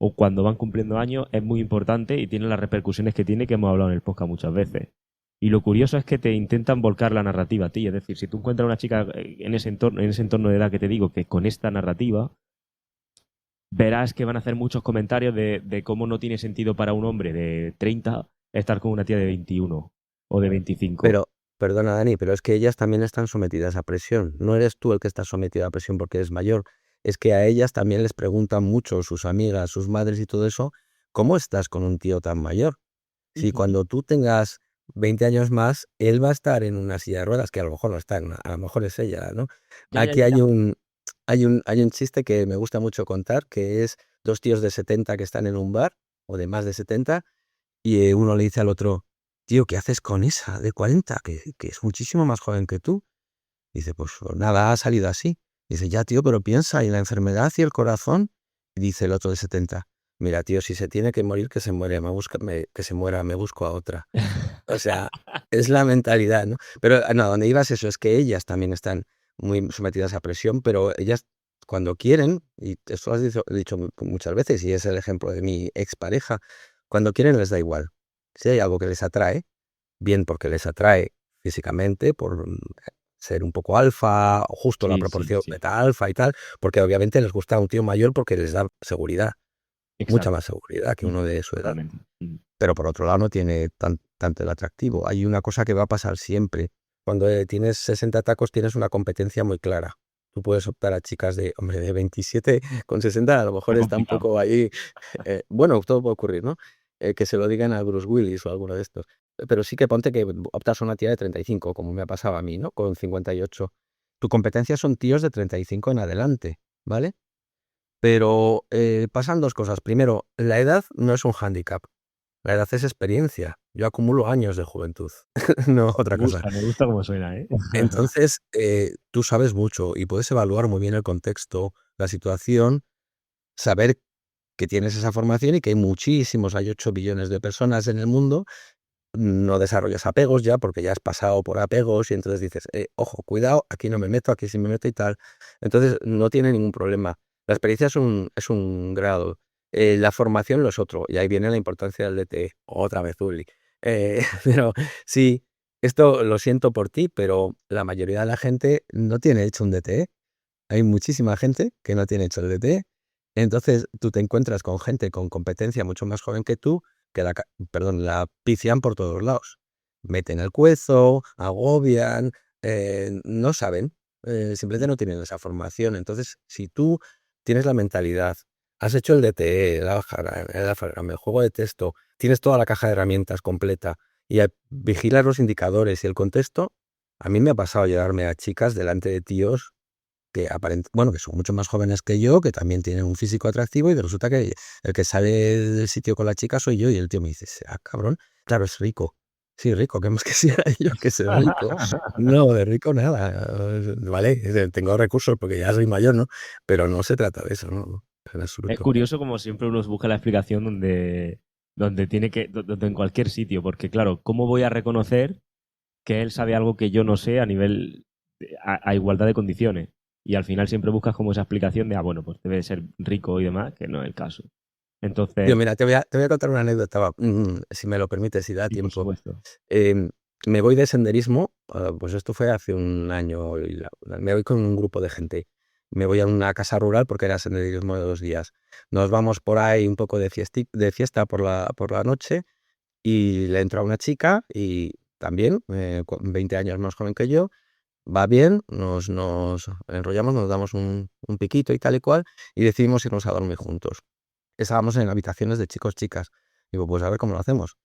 o cuando van cumpliendo años, es muy importante y tiene las repercusiones que tiene, que hemos hablado en el podcast muchas veces. Y lo curioso es que te intentan volcar la narrativa a ti, es decir, si tú encuentras una chica en ese entorno de edad que te digo, que con esta narrativa, verás que van a hacer muchos comentarios de cómo no tiene sentido para un hombre de 30 estar con una tía de 21 o de 25. Pero, perdona, Dani, pero es que ellas también están sometidas a presión. No eres tú el que está sometido a presión porque eres mayor. Es que a ellas también les preguntan mucho sus amigas, sus madres y todo eso, ¿cómo estás con un tío tan mayor? Si Ujú. cuando tú tengas 20 años más, él va a estar en una silla de ruedas, que a lo mejor no está, a lo mejor es ella, ¿no? Ya, ya, Aquí ya, ya. hay un chiste que me gusta mucho contar, que es dos tíos de 70 que están en un bar, o de más de 70, y uno le dice al otro, tío, ¿qué haces con esa de 40 que es muchísimo más joven que tú? Dice, pues nada, ha salido así. Dice, ya, tío, pero piensa, ¿y la enfermedad y el corazón? Y dice el otro de 70, mira, tío, si se tiene que morir, que se muere, que se muera, me busco a otra. O sea, es la mentalidad, ¿no? Pero no, donde ibas eso, es que ellas también están muy sometidas a presión, pero ellas cuando quieren, y esto lo he dicho muchas veces, y es el ejemplo de mi expareja, cuando quieren les da igual. Si hay algo que les atrae, bien porque les atrae físicamente, por ser un poco alfa, o justo la Sí, sí, proporción sí. beta-alfa y tal, porque obviamente les gusta un tío mayor porque les da seguridad, mucha Exacto. más seguridad que uno Ujú. de su edad. Totalmente. Mm. Pero por otro lado no tiene tanto el atractivo. Hay una cosa que va a pasar siempre. Cuando tienes 60 tacos tienes una competencia muy clara. Tú puedes optar a chicas hombre, de 27 con 60, a lo mejor Está está un complicado. poco ahí. Bueno, todo puede ocurrir, ¿no? Que se lo digan a Bruce Willis o alguno de estos. Pero sí que ponte que optas a una tía de 35, como me ha pasado a mí, ¿no? Con 58. Tu competencia son tíos de 35 en adelante, ¿vale? Pero pasan dos cosas. Primero, la edad no es un hándicap. La edad es experiencia. Yo acumulo años de juventud, no otra cosa. Me gusta cómo suena, ¿eh? Entonces, tú sabes mucho y puedes evaluar muy bien el contexto, la situación, saber que tienes esa formación y que hay 8 billones de personas en el mundo. No desarrollas apegos ya porque ya has pasado por apegos y entonces dices, ojo, cuidado, aquí no me meto, aquí sí me meto y tal. Entonces, no tiene ningún problema. La experiencia es un grado. La formación lo es otro. Y ahí viene la importancia del DTE. Otra vez, Uli. Pero sí, esto lo siento por ti, pero la mayoría de la gente no tiene hecho un DTE. Hay muchísima gente que no tiene hecho el DTE. Entonces, tú te encuentras con gente con competencia mucho más joven que tú, que la pician por todos lados. Meten el cuezo, agobian, no saben, simplemente no tienen esa formación. Entonces, si tú tienes la mentalidad, has hecho el DTE, el juego de texto, tienes toda la caja de herramientas completa y vigilas los indicadores y el contexto, a mí me ha pasado llevarme a chicas delante de tíos que que son mucho más jóvenes que yo, que también tienen un físico atractivo y resulta que el que sale del sitio con la chica soy yo y el tío me dice, ah, cabrón, claro, es rico. Sí, rico, ¿qué más quisiera yo que sea rico? No, de rico nada. Vale, tengo recursos porque ya soy mayor, ¿no? Pero no se trata de eso, ¿no? En Es absoluto. curioso como siempre uno busca la explicación donde donde en cualquier sitio, porque claro, ¿cómo voy a reconocer que él sabe algo que yo no sé a nivel, a igualdad de condiciones? Y al final siempre buscas como esa explicación de, bueno, pues debe de ser rico y demás, que no es el caso. Tío, Entonces, mira, te voy a contar una anécdota, si me lo permites, si da sí, por tiempo. supuesto. Em, Me voy de senderismo, pues esto fue hace un año, y me voy con un grupo de gente. Me voy a una casa rural porque era senderismo de 2 días. Nos vamos por ahí un poco de fiesta por la noche y le entro a una chica y también, con 20 años más joven que yo, va bien, nos enrollamos, nos damos un piquito y tal y cual y decidimos irnos a dormir juntos. Estábamos en habitaciones de chicos, chicas. Digo, pues a ver cómo lo hacemos.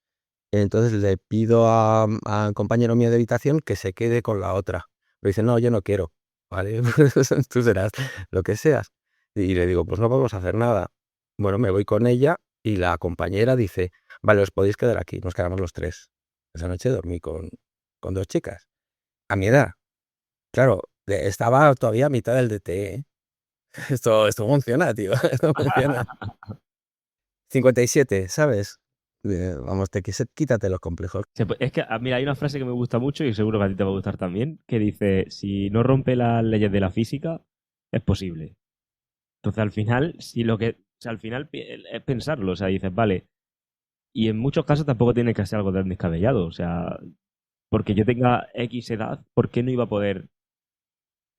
Entonces le pido a un compañero mío de habitación que se quede con la otra. Me dice, no, yo no quiero. Vale, pues tú serás lo que seas. Y le digo, pues no podemos hacer nada. Bueno, me voy con ella y la compañera dice, vale, os podéis quedar aquí. Nos quedamos los tres. Esa noche dormí con 2 chicas. A mi edad. Claro, estaba todavía a mitad del DT, ¿eh? Esto funciona, tío. Esto funciona. 57, ¿sabes? Vamos, quítate los complejos. Es que, mira, hay una frase que me gusta mucho y seguro que a ti te va a gustar también, que dice, si no rompe las leyes de la física, es posible. Entonces, al final, si lo que, o sea, al final es pensarlo, o sea, dices, vale, y en muchos casos tampoco tiene que ser algo tan descabellado, o sea, porque yo tenga X edad, ¿por qué no iba a poder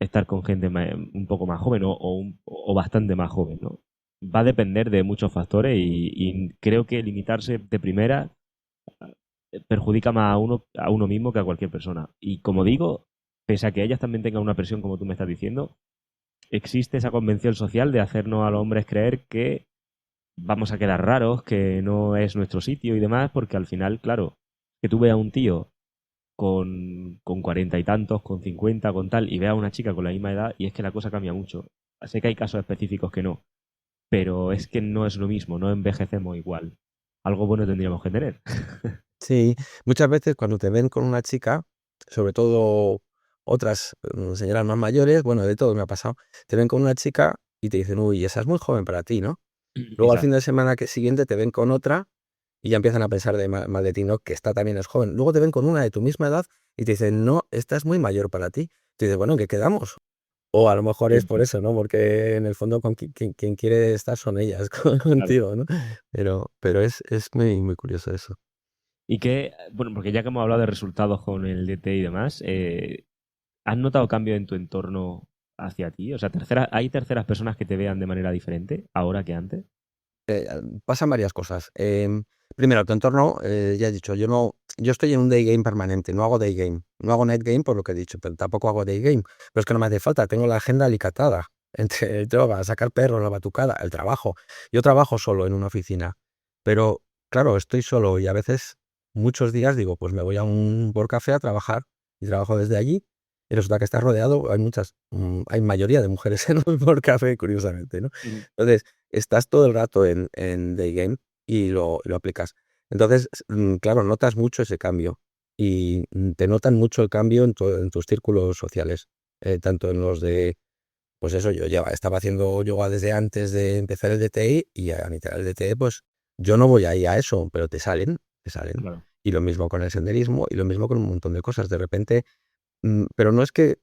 estar con gente un poco más joven o bastante más joven, ¿no? Va a depender de muchos factores y creo que limitarse de primera perjudica más a uno mismo que a cualquier persona. Y como digo, pese a que ellas también tengan una presión, como tú me estás diciendo, existe esa convención social de hacernos a los hombres creer que vamos a quedar raros, que no es nuestro sitio y demás, porque al final, claro, que tú veas a un tío con 40 y tantos, con 50, con tal, y veas a una chica con la misma edad, y es que la cosa cambia mucho. Sé que hay casos específicos que no, pero es que no es lo mismo, no envejecemos igual. Algo bueno tendríamos que tener. Sí, muchas veces cuando te ven con una chica, sobre todo otras señoras más mayores, bueno, de todo me ha pasado, te ven con una chica y te dicen, uy, esa es muy joven para ti, ¿no? Luego al fin Exacto. de semana siguiente te ven con otra y ya empiezan a pensar mal de ti, ¿no? Que esta también es joven. Luego te ven con una de tu misma edad y te dicen, no, esta es muy mayor para ti. Te dices, bueno, ¿en qué quedamos? O a lo mejor es por Siempre, eso, ¿no? Porque en el fondo con quien quiere estar son ellas claro. contigo, ¿no? Pero es muy, muy curioso eso. Y que, bueno, porque ya que hemos hablado de resultados con el DT y demás, ¿has notado cambio en tu entorno hacia ti? O sea, ¿hay terceras personas que te vean de manera diferente ahora que antes? Pasan varias cosas. Primero, tu entorno, ya he dicho, yo estoy en un day game permanente, no hago day game, no hago night game por lo que he dicho, pero tampoco hago day game. Pero es que no me hace falta, tengo la agenda alicatada entre el yoga, sacar perros, la batucada, el trabajo. Yo trabajo solo en una oficina, pero claro, estoy solo y a veces, muchos días digo, pues me voy a un por café a trabajar y trabajo desde allí. Y resulta que estás rodeado, hay mayoría de mujeres en un por café, curiosamente, ¿no? Ujú. Entonces, estás todo el rato en Day Game y lo aplicas. Entonces, claro, notas mucho ese cambio y te notan mucho el cambio en tus círculos sociales, tanto en los de, pues eso, yo ya estaba haciendo yoga desde antes de empezar el DTI y a mitad del DTI, pues yo no voy ahí a eso, pero te salen. Claro. Y lo mismo con el senderismo y lo mismo con un montón de cosas. De repente, pero es que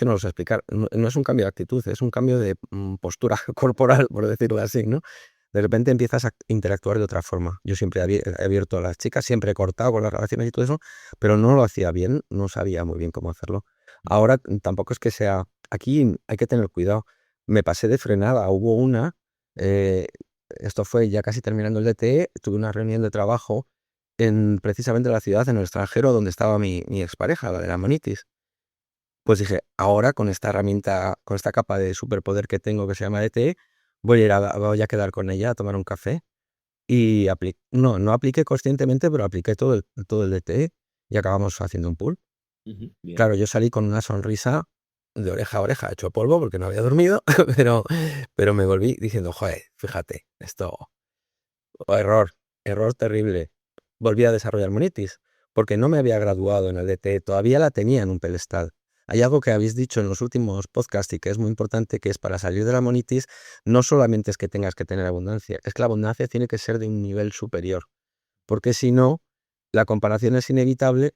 no lo sé explicar, no es un cambio de actitud, es un cambio de postura corporal, por decirlo así, ¿no? De repente empiezas a interactuar de otra forma. Yo siempre he abierto a las chicas, siempre he cortado con las relaciones y todo eso, pero no lo hacía bien, no sabía muy bien cómo hacerlo. Ahora tampoco es que sea, aquí hay que tener cuidado. Me pasé de frenada, hubo eh, esto fue ya casi terminando el DTE, tuve una reunión de trabajo en precisamente la ciudad, en el extranjero, donde estaba mi expareja, la de la monitis. Pues dije, ahora con esta herramienta, con esta capa de superpoder que tengo que se llama DTE, voy a quedar con ella a tomar un café y no apliqué conscientemente, pero apliqué todo el DTE y acabamos haciendo un pool. Ujú. Bien. Claro, yo salí con una sonrisa de oreja a oreja, hecho polvo porque no había dormido, pero, pero me volví diciendo, joder, fíjate, esto, error, error terrible. Volví a desarrollar monitis, porque no me había graduado en el DT, todavía la tenía en un pedestal. Hay algo que habéis dicho en los últimos podcasts y que es muy importante, que es para salir de la monitis, no solamente es que tengas que tener abundancia, es que la abundancia tiene que ser de un nivel superior. porque si no, la comparación es inevitable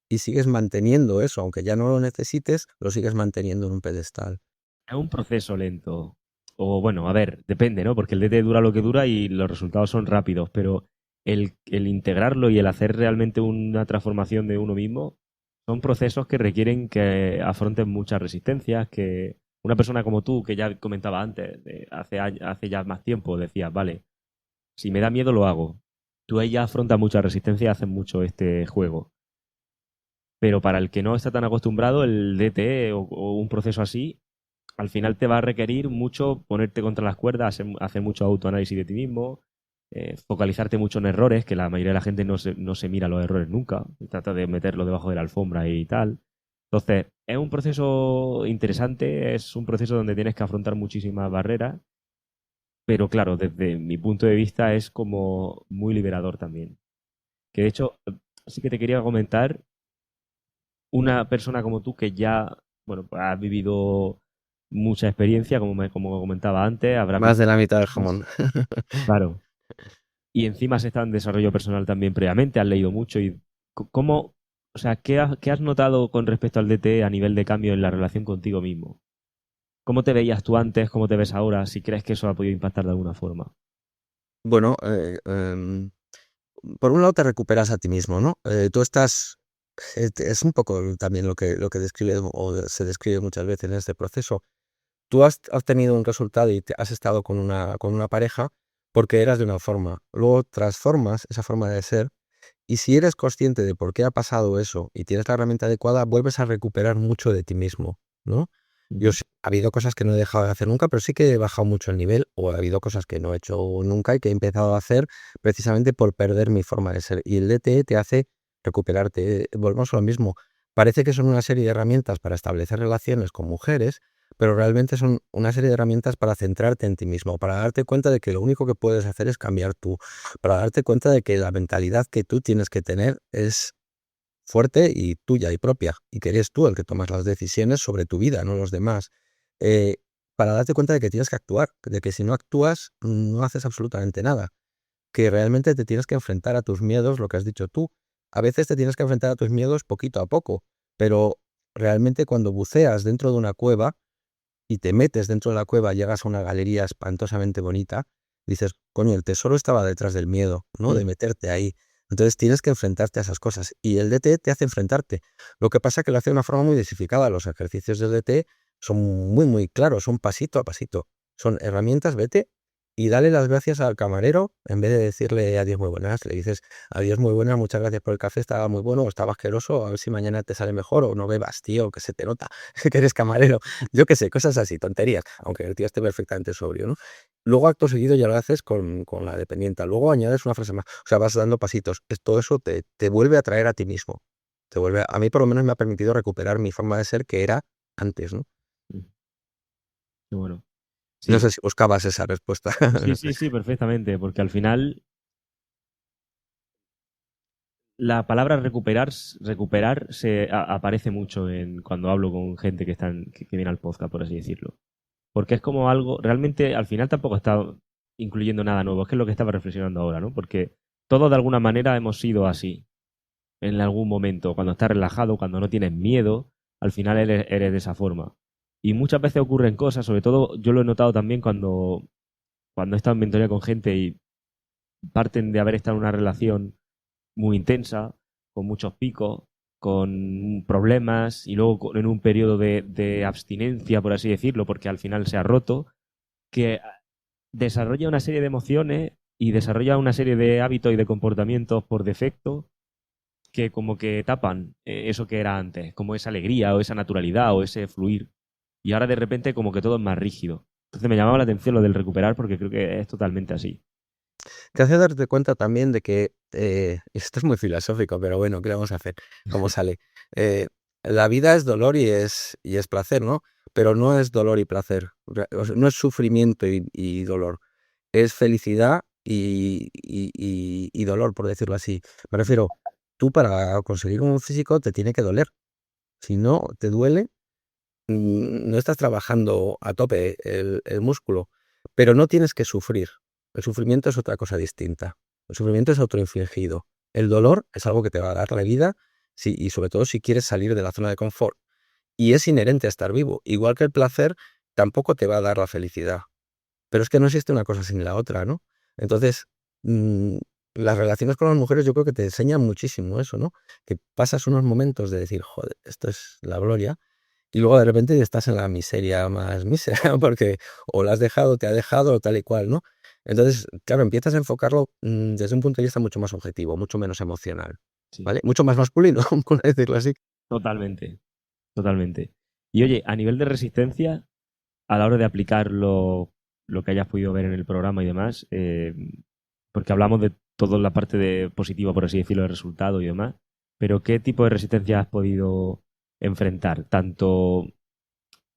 y sigues manteniendo eso, aunque ya no lo necesites, lo sigues manteniendo en un pedestal. Es un proceso lento. O bueno, a ver, depende, ¿no? Porque el DT dura lo que dura y los resultados son rápidos, pero el integrarlo y el hacer realmente una transformación de uno mismo son procesos que requieren que afronten muchas resistencias, que una persona como tú, que ya comentaba antes, hace ya más tiempo, decías, vale, si me da miedo lo hago. Tú ahí ya afrontas mucha resistencia y haces mucho este juego. Pero para el que no está tan acostumbrado, el DT o un proceso así al final te va a requerir mucho ponerte contra las cuerdas, hacer mucho autoanálisis de ti mismo, focalizarte mucho en errores, que la mayoría de la gente no se mira los errores nunca, trata de meterlo debajo de la alfombra y tal. Entonces, es un proceso interesante, es un proceso donde tienes que afrontar muchísimas barreras, pero claro, desde mi punto de vista es como muy liberador también. Que de hecho, sí que te quería comentar, una persona como tú que ya, bueno, pues has vivido mucha experiencia, como comentaba antes, habrás Más visto de la mitad del cosas. jamón. Claro. Y encima has estado en desarrollo personal también previamente, has leído mucho y ¿cómo, o sea, qué has notado con respecto al DT a nivel de cambio en la relación contigo mismo? ¿Cómo te veías tú antes? ¿Cómo te ves ahora? Si crees que eso ha podido impactar de alguna forma. Bueno, por un lado te recuperas a ti mismo, ¿no? Tú estás, es un poco también lo que describe o se describe muchas veces en este proceso. Tú has tenido un resultado y has estado con una pareja porque eras de una forma. Luego transformas esa forma de ser y si eres consciente de por qué ha pasado eso y tienes la herramienta adecuada, vuelves a recuperar mucho de ti mismo, ¿no? Ujú. Ha habido cosas que no he dejado de hacer nunca, pero sí que he bajado mucho el nivel, o ha habido cosas que no he hecho nunca y que he empezado a hacer precisamente por perder mi forma de ser. Y el DTE te hace recuperarte. Volvemos a lo mismo. Parece que son una serie de herramientas para establecer relaciones con mujeres, pero realmente son una serie de herramientas para centrarte en ti mismo, para darte cuenta de que lo único que puedes hacer es cambiar tú, para darte cuenta de que la mentalidad que tú tienes que tener es fuerte y tuya y propia, y que eres tú el que tomas las decisiones sobre tu vida, no los demás. Eh, para darte cuenta de que tienes que actuar, de que si no actúas no haces absolutamente nada, que realmente te tienes que enfrentar a tus miedos, lo que has dicho tú. A veces te tienes que enfrentar a tus miedos poquito a poco, pero realmente cuando buceas dentro de una cueva, y te metes dentro de la cueva, llegas a una galería espantosamente bonita, dices, coño, el tesoro estaba detrás del miedo, ¿no? Mm. De meterte ahí. Entonces tienes que enfrentarte a esas cosas. Y el DT te hace enfrentarte. Lo que pasa es que lo hace de una forma muy desificada. Los ejercicios del DT son muy, muy claros, son pasito a pasito. Son herramientas, vete y dale las gracias al camarero. En vez de decirle adiós muy buenas, le dices adiós muy buenas, muchas gracias por el café, estaba muy bueno, o estaba asqueroso, a ver si mañana te sale mejor, o no bebas, tío, que se te nota que eres camarero. Yo qué sé, cosas así, tonterías, aunque el tío esté perfectamente sobrio, ¿no? Luego, acto seguido, ya lo haces con la dependienta. Luego añades una frase más. O sea, vas dando pasitos. Todo eso te vuelve a traer a ti mismo. A mí, por lo menos, me ha permitido recuperar mi forma de ser que era antes, ¿no? Mm. Qué bueno. No Sí, sé si buscabas esa respuesta. sí, sí, sí, perfectamente, porque al final la palabra recuperar aparece mucho cuando hablo con gente que viene al podcast, por así decirlo. Porque es como algo, realmente al final tampoco está incluyendo nada nuevo, es que es lo que estaba reflexionando ahora, ¿no? Porque todos de alguna manera hemos sido así, en algún momento, cuando estás relajado, cuando no tienes miedo, al final eres de esa forma. Y muchas veces ocurren cosas, sobre todo yo lo he notado también cuando he estado en mentoría con gente y parten de haber estado en una relación muy intensa, con muchos picos, con problemas y luego en un periodo de abstinencia, por así decirlo, porque al final se ha roto, que desarrolla una serie de emociones y desarrolla una serie de hábitos y de comportamientos por defecto que como que tapan eso que era antes, como esa alegría o esa naturalidad o ese fluir. Y ahora de repente como que todo es más rígido. Entonces me llamaba la atención lo del recuperar porque creo que es totalmente así. Te hace darte cuenta también de que, esto es muy filosófico, pero bueno, ¿qué le vamos a hacer? ¿Cómo sale? Eh, la vida es dolor y es placer, ¿no? Pero no es dolor y placer, o sea, no es sufrimiento y dolor, es felicidad y dolor, por decirlo así. Me refiero, tú para conseguir un físico te tiene que doler. Si no te duele, no estás trabajando a tope el músculo, pero no tienes que sufrir. El sufrimiento es otra cosa distinta. El sufrimiento es autoinfligido. El dolor es algo que te va a dar la vida y sobre todo si quieres salir de la zona de confort. Y es inherente a estar vivo. Igual que el placer tampoco te va a dar la felicidad. Pero es que no existe una cosa sin la otra, ¿no? Entonces, las relaciones con las mujeres yo creo que te enseñan muchísimo eso, ¿no? Que pasas unos momentos de decir, joder, esto es la gloria, y luego de repente estás en la miseria más mísera, porque o la has dejado, te ha dejado, o tal y cual, ¿no? Entonces, claro, empiezas a enfocarlo desde un punto de vista mucho más objetivo, mucho menos emocional, Sí, ¿vale? Mucho más masculino, por decirlo así. totalmente, totalmente. Y oye, a nivel de resistencia, a la hora de aplicar lo que hayas podido ver en el programa y demás, porque hablamos de toda la parte de positiva, por así decirlo, de resultado y demás, pero ¿qué tipo de resistencia has podido enfrentar? Tanto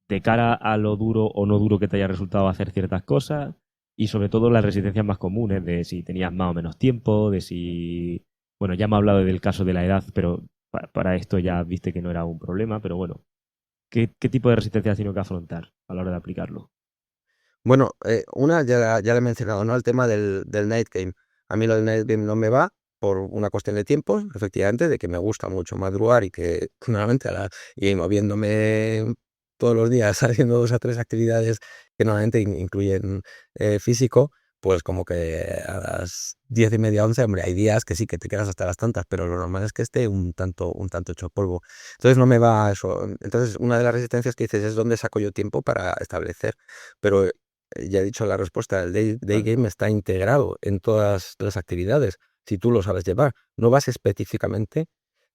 de cara a lo duro o no duro que te haya resultado hacer ciertas cosas y sobre todo las resistencias más comunes de si tenías más o menos tiempo, de si... Bueno, ya me ha hablado del caso de la edad, pero para esto ya viste que no era un problema, pero bueno, ¿qué tipo de resistencia has tenido que afrontar a la hora de aplicarlo? Bueno, una ya la he mencionado, ¿no? El tema del night game. A mí lo del night game no me va por una cuestión de tiempo, efectivamente, de que me gusta mucho madrugar y que normalmente y moviéndome todos los días, haciendo 2 a 3 actividades que normalmente incluyen físico, pues como que a las 10:30, 11, hombre, hay días que sí, que te quedas hasta las tantas, pero lo normal es que esté un tanto hecho polvo. Entonces no me va eso. Entonces una de las resistencias que dices es dónde saco yo tiempo para establecer. Pero ya he dicho la respuesta, el day Vale. game está integrado en todas las actividades, si tú lo sabes llevar. No vas específicamente.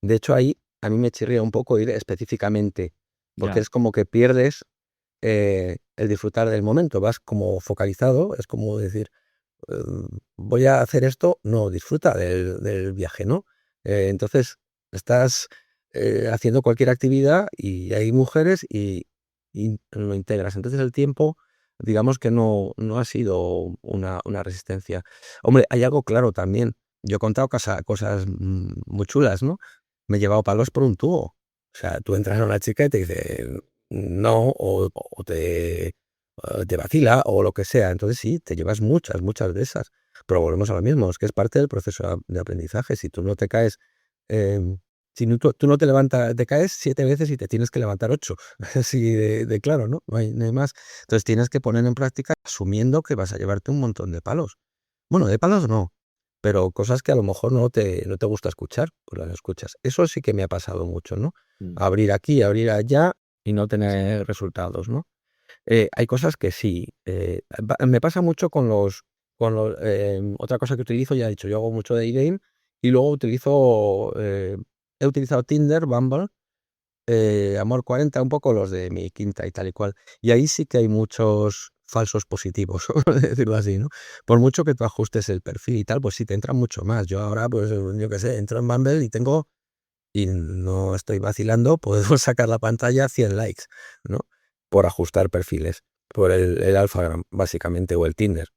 De hecho, ahí a mí me chirría un poco ir específicamente, porque Ya, es como que pierdes el disfrutar del momento. Vas como focalizado, es como decir, eh, voy a hacer esto, no, disfruta del viaje, ¿no? Entonces, estás haciendo cualquier actividad y hay mujeres y lo integras. Entonces, el tiempo, digamos que no ha sido una resistencia. Hombre, hay algo claro también. Yo he contado cosas muy chulas, ¿no? Me he llevado palos por un tubo. O sea, tú entras a una chica y te dice no, o te vacila o lo que sea. Entonces sí, te llevas muchas de esas. Pero volvemos a lo mismo, es que es parte del proceso de aprendizaje. Si tú no te caes, em, si tú no te levantas, te caes 7 veces y te tienes que levantar 8. Así de claro, ¿no? No hay más. Entonces tienes que poner en práctica asumiendo que vas a llevarte un montón de palos. Bueno, de palos no, pero cosas que a lo mejor no te gusta escuchar, pues las escuchas. Eso sí que me ha pasado mucho, ¿no? mm, Abrir aquí, abrir allá y no tener resultados, ¿no? Hay cosas que sí. Me pasa mucho otra cosa que utilizo, ya he dicho, yo hago mucho de e-game y luego he utilizado Tinder, Bumble, Amor 40, un poco los de mi quinta y tal y cual. Y ahí sí que hay muchos falsos positivos, por decirlo así, ¿no? Por mucho que tú ajustes el perfil y tal, pues sí, te entran mucho más. Yo ahora, pues yo qué sé, entro en Bumble y no estoy vacilando, puedo sacar la pantalla 100 likes, ¿no? Por ajustar perfiles, por el Alphagram, básicamente, o el Tinder.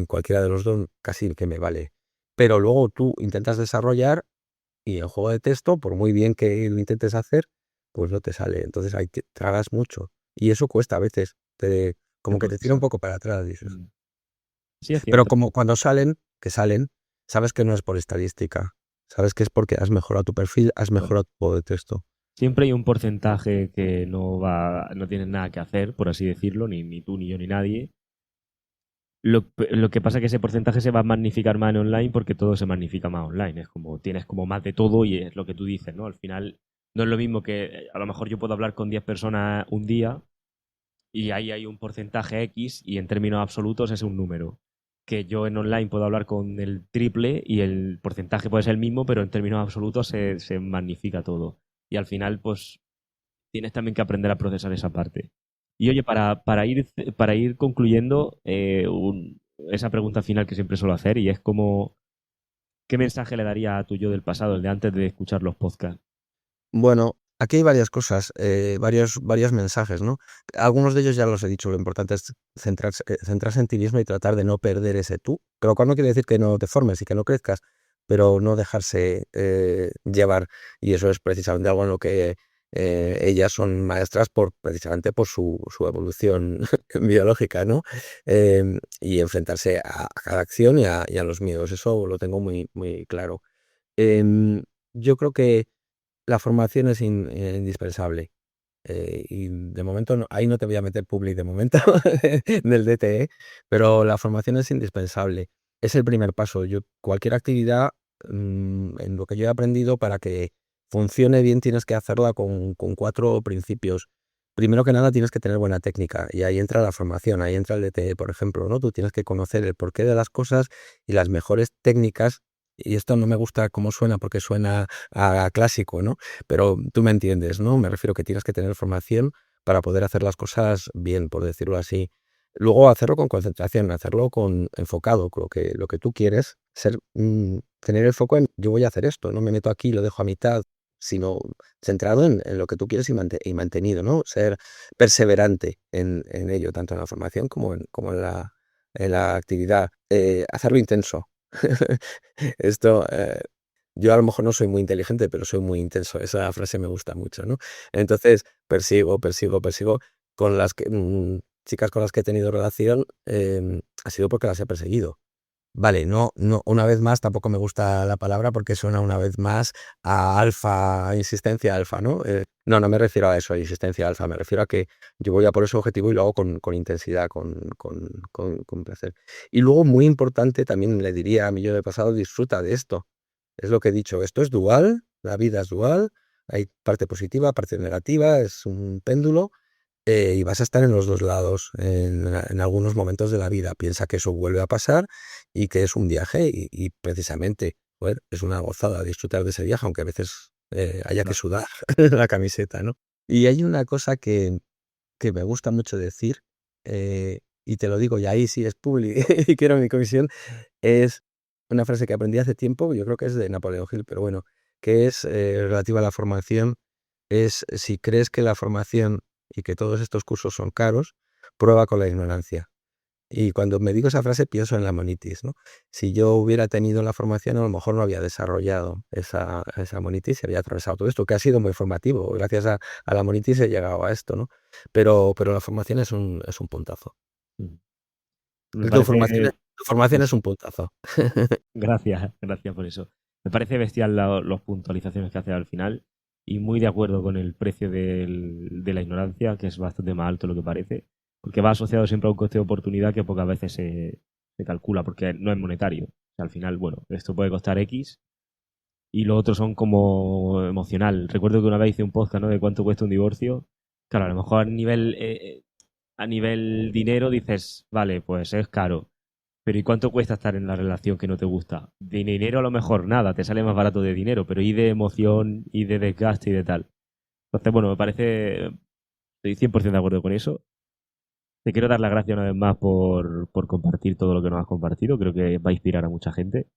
Cualquiera de los dos casi que me vale. Pero luego tú intentas desarrollar y el juego de texto, por muy bien que lo intentes hacer, pues no te sale. Entonces ahí te tragas mucho. Y eso cuesta a veces, de como que te tira un procesar. poco para atrás, dices. Mm. Sí, es Pero cierto. como cuando salen, sabes que no es por estadística. Sabes que es porque has mejorado tu perfil, has Claro. mejorado tu juego de texto. Siempre hay un porcentaje que no tienes nada que hacer, por así decirlo, ni tú, ni yo, ni nadie. Lo que pasa es que ese porcentaje se va a magnificar más en online porque todo se magnifica más online. Es como tienes como más de todo y es lo que tú dices, ¿no? Al final no es lo mismo que a lo mejor yo puedo hablar con 10 personas un día y ahí hay un porcentaje X y en términos absolutos es un número. Que yo en online puedo hablar con el triple y el porcentaje puede ser el mismo, pero en términos absolutos se magnifica todo. Y al final, pues tienes también que aprender a procesar esa parte. Y oye, para ir concluyendo, esa pregunta final que siempre suelo hacer y es como, ¿qué mensaje le daría a tu yo del pasado, el de antes de escuchar los podcasts? Bueno, aquí hay varias cosas, varios mensajes, ¿no? Algunos de ellos ya los he dicho, lo importante es centrarse en ti mismo y tratar de no perder ese tú. Que lo cual no quiere decir que no te formes y que no crezcas, pero no dejarse llevar. Y eso es precisamente algo en lo que Ellas son maestras precisamente por su evolución biológica, ¿no? Y enfrentarse a cada acción y a los miedos. Eso lo tengo muy, muy claro. Em, yo creo que la formación es indispensable. Y de momento, ahí no te voy a meter public de momento del DTE, pero la formación es indispensable. Es el primer paso. Cualquier actividad, en lo que yo he aprendido, para que funcione bien tienes que hacerla con 4 principios. Primero que nada tienes que tener buena técnica y ahí entra la formación, ahí entra el DTE, por ejemplo, ¿no? Tú tienes que conocer el porqué de las cosas y las mejores técnicas. Y esto no me gusta cómo suena porque suena a clásico, ¿no? Pero tú me entiendes, ¿no? Me refiero que tienes que tener formación para poder hacer las cosas bien, por decirlo así. Luego hacerlo con concentración, hacerlo con enfocado, con lo que tú quieres, tener el foco en yo voy a hacer esto, no me meto aquí y lo dejo a mitad, sino centrado en lo que tú quieres y mantenido, ¿no? Ser perseverante en ello, tanto en la formación como en la actividad. Hacerlo intenso. Esto, yo a lo mejor no soy muy inteligente, pero soy muy intenso. Esa frase me gusta mucho, ¿no? Entonces, persigo. Con las chicas con las que he tenido relación, ha sido porque las he perseguido. Vale, una vez más, tampoco me gusta la palabra porque suena una vez más a alfa, a insistencia alfa, ¿no? No me refiero a eso, a insistencia alfa, me refiero a que yo voy a por ese objetivo y lo hago con intensidad, con placer. Y luego, muy importante, también le diría a mi yo del pasado, disfruta de esto. Es lo que he dicho, esto es dual, la vida es dual, hay parte positiva, parte negativa, es un péndulo. Y vas a estar en los 2 lados en algunos momentos de la vida. Piensa que eso vuelve a pasar y que es un viaje y precisamente, joder, es una gozada disfrutar de ese viaje, aunque a veces haya que Claro. sudar la camiseta, ¿no? Y hay una cosa que me gusta mucho decir, y te lo digo, y ahí sí es publi y quiero mi comisión, es una frase que aprendí hace tiempo, yo creo que es de Napoleón Hill, pero bueno, que es relativa a la formación, es si crees que la formación y que todos estos cursos son caros, prueba con la ignorancia. Y cuando me digo esa frase pienso en la monitis, ¿no? Si yo hubiera tenido la formación, a lo mejor no había desarrollado esa monitis y había atravesado todo esto, que ha sido muy formativo. Gracias a la monitis he llegado a esto, ¿no? Pero la formación es un puntazo. Mm. Me Tu parece... formación, tu formación es Eso. un puntazo. Gracias por eso. Me parece bestial las puntualizaciones que hace al final y muy de acuerdo con el precio de la ignorancia, que es bastante más alto de lo que parece, porque va asociado siempre a un coste de oportunidad que pocas veces se calcula, porque no es monetario. O sea, al final, bueno, esto puede costar X y lo otro son como emocional. Recuerdo que una vez hice un podcast, ¿no? De cuánto cuesta un divorcio. Claro, a lo mejor a nivel dinero dices, vale, pues es caro. Pero ¿y cuánto cuesta estar en la relación que no te gusta? De dinero a lo mejor nada, te sale más barato de dinero, pero y de emoción, y de desgaste y de tal. Entonces, bueno, me parece, estoy 100% de acuerdo con eso. Te quiero dar las gracias una vez más por compartir todo lo que nos has compartido. Creo que va a inspirar a mucha gente.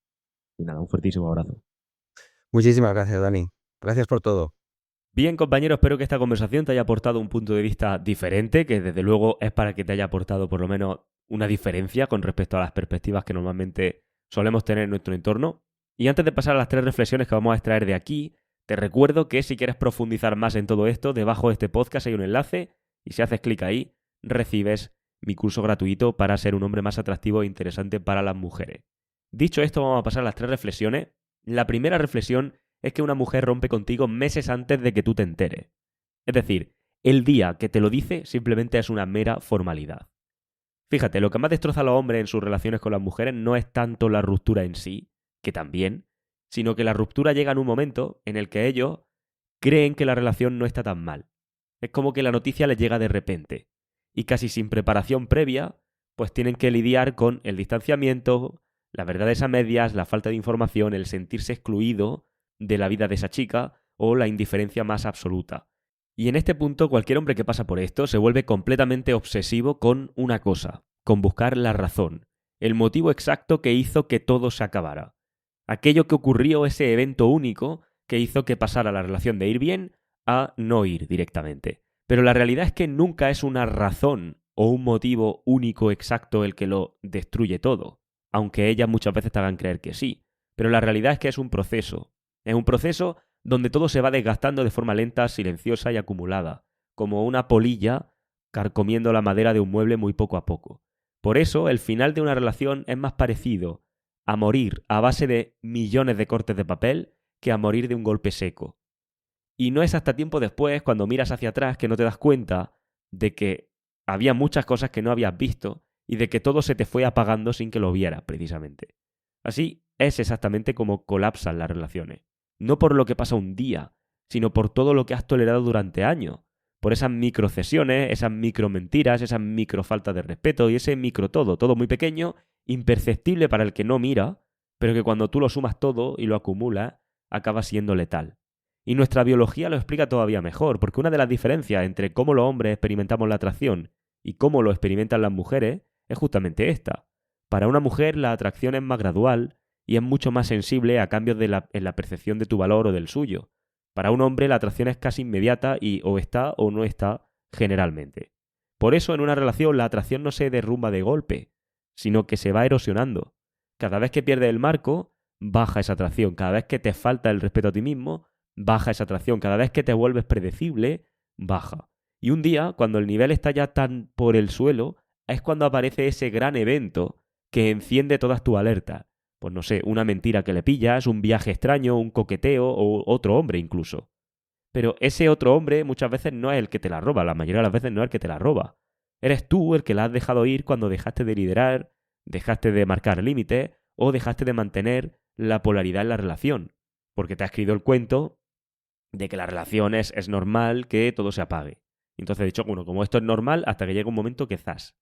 Y nada, un fuertísimo abrazo. Muchísimas gracias, Dani. Gracias por todo. Bien, compañero, espero que esta conversación te haya aportado un punto de vista diferente, que desde luego es para que te haya aportado por lo menos una diferencia con respecto a las perspectivas que normalmente solemos tener en nuestro entorno. Y antes de pasar a las 3 reflexiones que vamos a extraer de aquí, te recuerdo que si quieres profundizar más en todo esto, debajo de este podcast hay un enlace y si haces clic ahí, recibes mi curso gratuito para ser un hombre más atractivo e interesante para las mujeres. Dicho esto, vamos a pasar a las 3 reflexiones. La primera reflexión es que una mujer rompe contigo meses antes de que tú te enteres. Es decir, el día que te lo dice simplemente es una mera formalidad. Fíjate, lo que más destroza a los hombres en sus relaciones con las mujeres no es tanto la ruptura en sí, que también, sino que la ruptura llega en un momento en el que ellos creen que la relación no está tan mal. Es como que la noticia les llega de repente. Y casi sin preparación previa, pues tienen que lidiar con el distanciamiento, las verdades a medias, la falta de información, el sentirse excluido de la vida de esa chica o la indiferencia más absoluta. Y en este punto cualquier hombre que pasa por esto se vuelve completamente obsesivo con una cosa, con buscar la razón, el motivo exacto que hizo que todo se acabara. Aquello que ocurrió, ese evento único que hizo que pasara la relación de ir bien a no ir directamente. Pero la realidad es que nunca es una razón o un motivo único exacto el que lo destruye todo, aunque ellas muchas veces te hagan creer que sí. Pero la realidad es que es un proceso. Es un proceso donde todo se va desgastando de forma lenta, silenciosa y acumulada, como una polilla carcomiendo la madera de un mueble muy poco a poco. Por eso, el final de una relación es más parecido a morir a base de millones de cortes de papel que a morir de un golpe seco. Y no es hasta tiempo después, cuando miras hacia atrás, que no te das cuenta de que había muchas cosas que no habías visto y de que todo se te fue apagando sin que lo vieras, precisamente. Así es exactamente como colapsan las relaciones. No por lo que pasa un día, sino por todo lo que has tolerado durante años. Por esas microcesiones, esas micromentiras, esas microfaltas de respeto y ese micro todo muy pequeño, imperceptible para el que no mira, pero que cuando tú lo sumas todo y lo acumulas, acaba siendo letal. Y nuestra biología lo explica todavía mejor, porque una de las diferencias entre cómo los hombres experimentamos la atracción y cómo lo experimentan las mujeres es justamente esta. Para una mujer la atracción es más gradual y es mucho más sensible a cambios en la percepción de tu valor o del suyo. Para un hombre la atracción es casi inmediata y o está o no está generalmente. Por eso en una relación la atracción no se derrumba de golpe, sino que se va erosionando. Cada vez que pierdes el marco, baja esa atracción. Cada vez que te falta el respeto a ti mismo, baja esa atracción. Cada vez que te vuelves predecible, baja. Y un día, cuando el nivel está ya tan por el suelo, es cuando aparece ese gran evento que enciende todas tus alertas. Pues no sé, una mentira que le pillas, un viaje extraño, un coqueteo o otro hombre incluso. Pero ese otro hombre muchas veces no es el que te la roba, la mayoría de las veces no es el que te la roba. Eres tú el que la has dejado ir cuando dejaste de liderar, dejaste de marcar límites o dejaste de mantener la polaridad en la relación. Porque te has creído el cuento de que la relación es normal que todo se apague. Y entonces he dicho, bueno, como esto es normal, hasta que llega un momento que zas.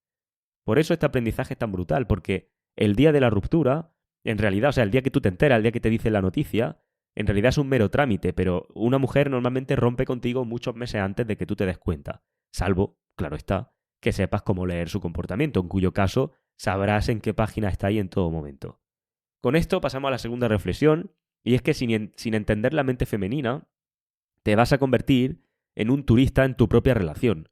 Por eso este aprendizaje es tan brutal, porque el día de la ruptura, en realidad, o sea, el día que tú te enteras, el día que te dicen la noticia, en realidad es un mero trámite, pero una mujer normalmente rompe contigo muchos meses antes de que tú te des cuenta. Salvo, claro está, que sepas cómo leer su comportamiento, en cuyo caso sabrás en qué página está ahí en todo momento. Con esto pasamos a la segunda reflexión, y es que sin entender la mente femenina, te vas a convertir en un turista en tu propia relación.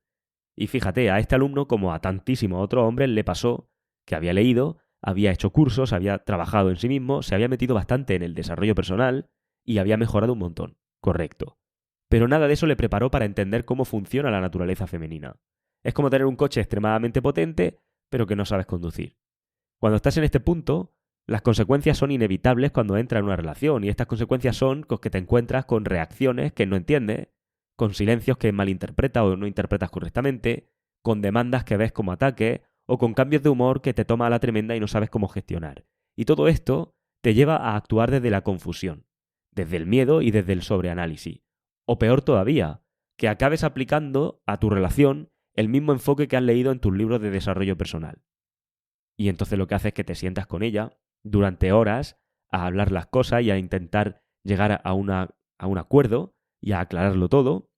Y fíjate, a este alumno, como a tantísimos otros hombres, le pasó que había leído, había hecho cursos, había trabajado en sí mismo, se había metido bastante en el desarrollo personal y había mejorado un montón. Correcto. Pero nada de eso le preparó para entender cómo funciona la naturaleza femenina. Es como tener un coche extremadamente potente, pero que no sabes conducir. Cuando estás en este punto, las consecuencias son inevitables cuando entras en una relación, y estas consecuencias son que te encuentras con reacciones que no entiendes, con silencios que malinterpretas o no interpretas correctamente, con demandas que ves como ataques, o con cambios de humor que te toma a la tremenda y no sabes cómo gestionar. Y todo esto te lleva a actuar desde la confusión, desde el miedo y desde el sobreanálisis. O peor todavía, que acabes aplicando a tu relación el mismo enfoque que has leído en tus libros de desarrollo personal. Y entonces lo que haces es que te sientas con ella durante horas a hablar las cosas y a intentar llegar a un acuerdo y a aclararlo todo.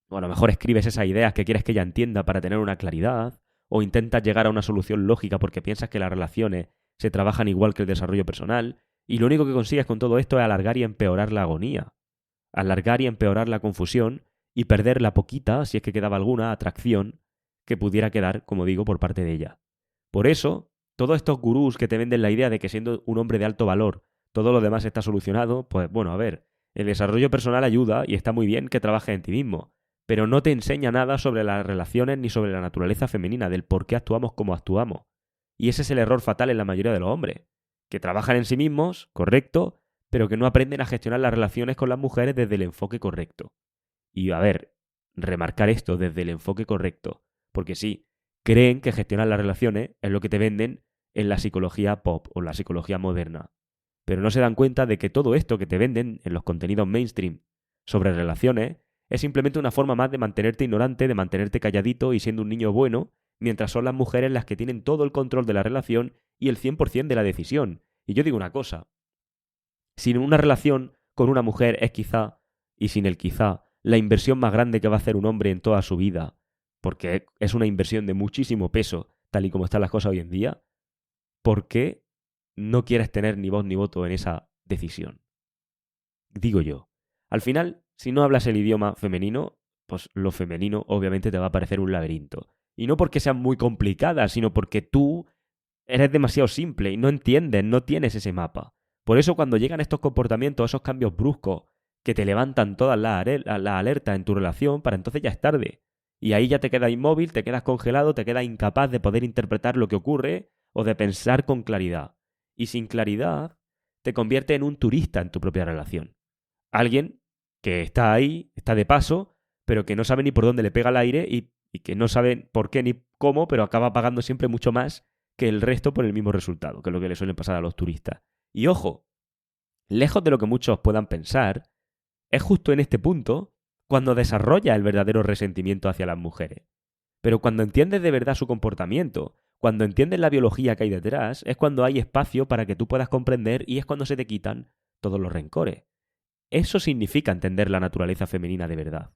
O a lo mejor escribes esas ideas que quieres que ella entienda para tener una claridad, o intentas llegar a una solución lógica porque piensas que las relaciones se trabajan igual que el desarrollo personal, y lo único que consigues con todo esto es alargar y empeorar la agonía, alargar y empeorar la confusión y perder la poquita, si es que quedaba alguna, atracción que pudiera quedar, como digo, por parte de ella. Por eso, todos estos gurús que te venden la idea de que siendo un hombre de alto valor todo lo demás está solucionado, pues bueno, a ver, el desarrollo personal ayuda y está muy bien que trabajes en ti mismo, pero no te enseña nada sobre las relaciones ni sobre la naturaleza femenina, del por qué actuamos como actuamos. Y ese es el error fatal en la mayoría de los hombres, que trabajan en sí mismos, correcto, pero que no aprenden a gestionar las relaciones con las mujeres desde el enfoque correcto. Y a ver, remarcar esto desde el enfoque correcto, porque sí, creen que gestionar las relaciones es lo que te venden en la psicología pop o la psicología moderna. Pero no se dan cuenta de que todo esto que te venden en los contenidos mainstream sobre relaciones es simplemente una forma más de mantenerte ignorante, de mantenerte calladito y siendo un niño bueno, mientras son las mujeres las que tienen todo el control de la relación y el 100% de la decisión. Y yo digo una cosa, si una relación con una mujer es quizá, y sin el quizá, la inversión más grande que va a hacer un hombre en toda su vida, porque es una inversión de muchísimo peso, tal y como están las cosas hoy en día, ¿por qué no quieres tener ni voz ni voto en esa decisión? Digo yo. Al final, si no hablas el idioma femenino, pues lo femenino obviamente te va a parecer un laberinto. Y no porque sean muy complicadas, sino porque tú eres demasiado simple y no entiendes, no tienes ese mapa. Por eso cuando llegan estos comportamientos, esos cambios bruscos, que te levantan todas las alertas en tu relación, para entonces ya es tarde. Y ahí ya te quedas inmóvil, te quedas congelado, te quedas incapaz de poder interpretar lo que ocurre o de pensar con claridad. Y sin claridad te convierte en un turista en tu propia relación. Alguien que está ahí, está de paso, pero que no sabe ni por dónde le pega el aire y que no sabe por qué ni cómo, pero acaba pagando siempre mucho más que el resto por el mismo resultado, que es lo que le suele pasar a los turistas. Y ojo, lejos de lo que muchos puedan pensar, es justo en este punto cuando desarrolla el verdadero resentimiento hacia las mujeres. Pero cuando entiendes de verdad su comportamiento, cuando entiendes la biología que hay detrás, es cuando hay espacio para que tú puedas comprender y es cuando se te quitan todos los rencores. Eso significa entender la naturaleza femenina de verdad.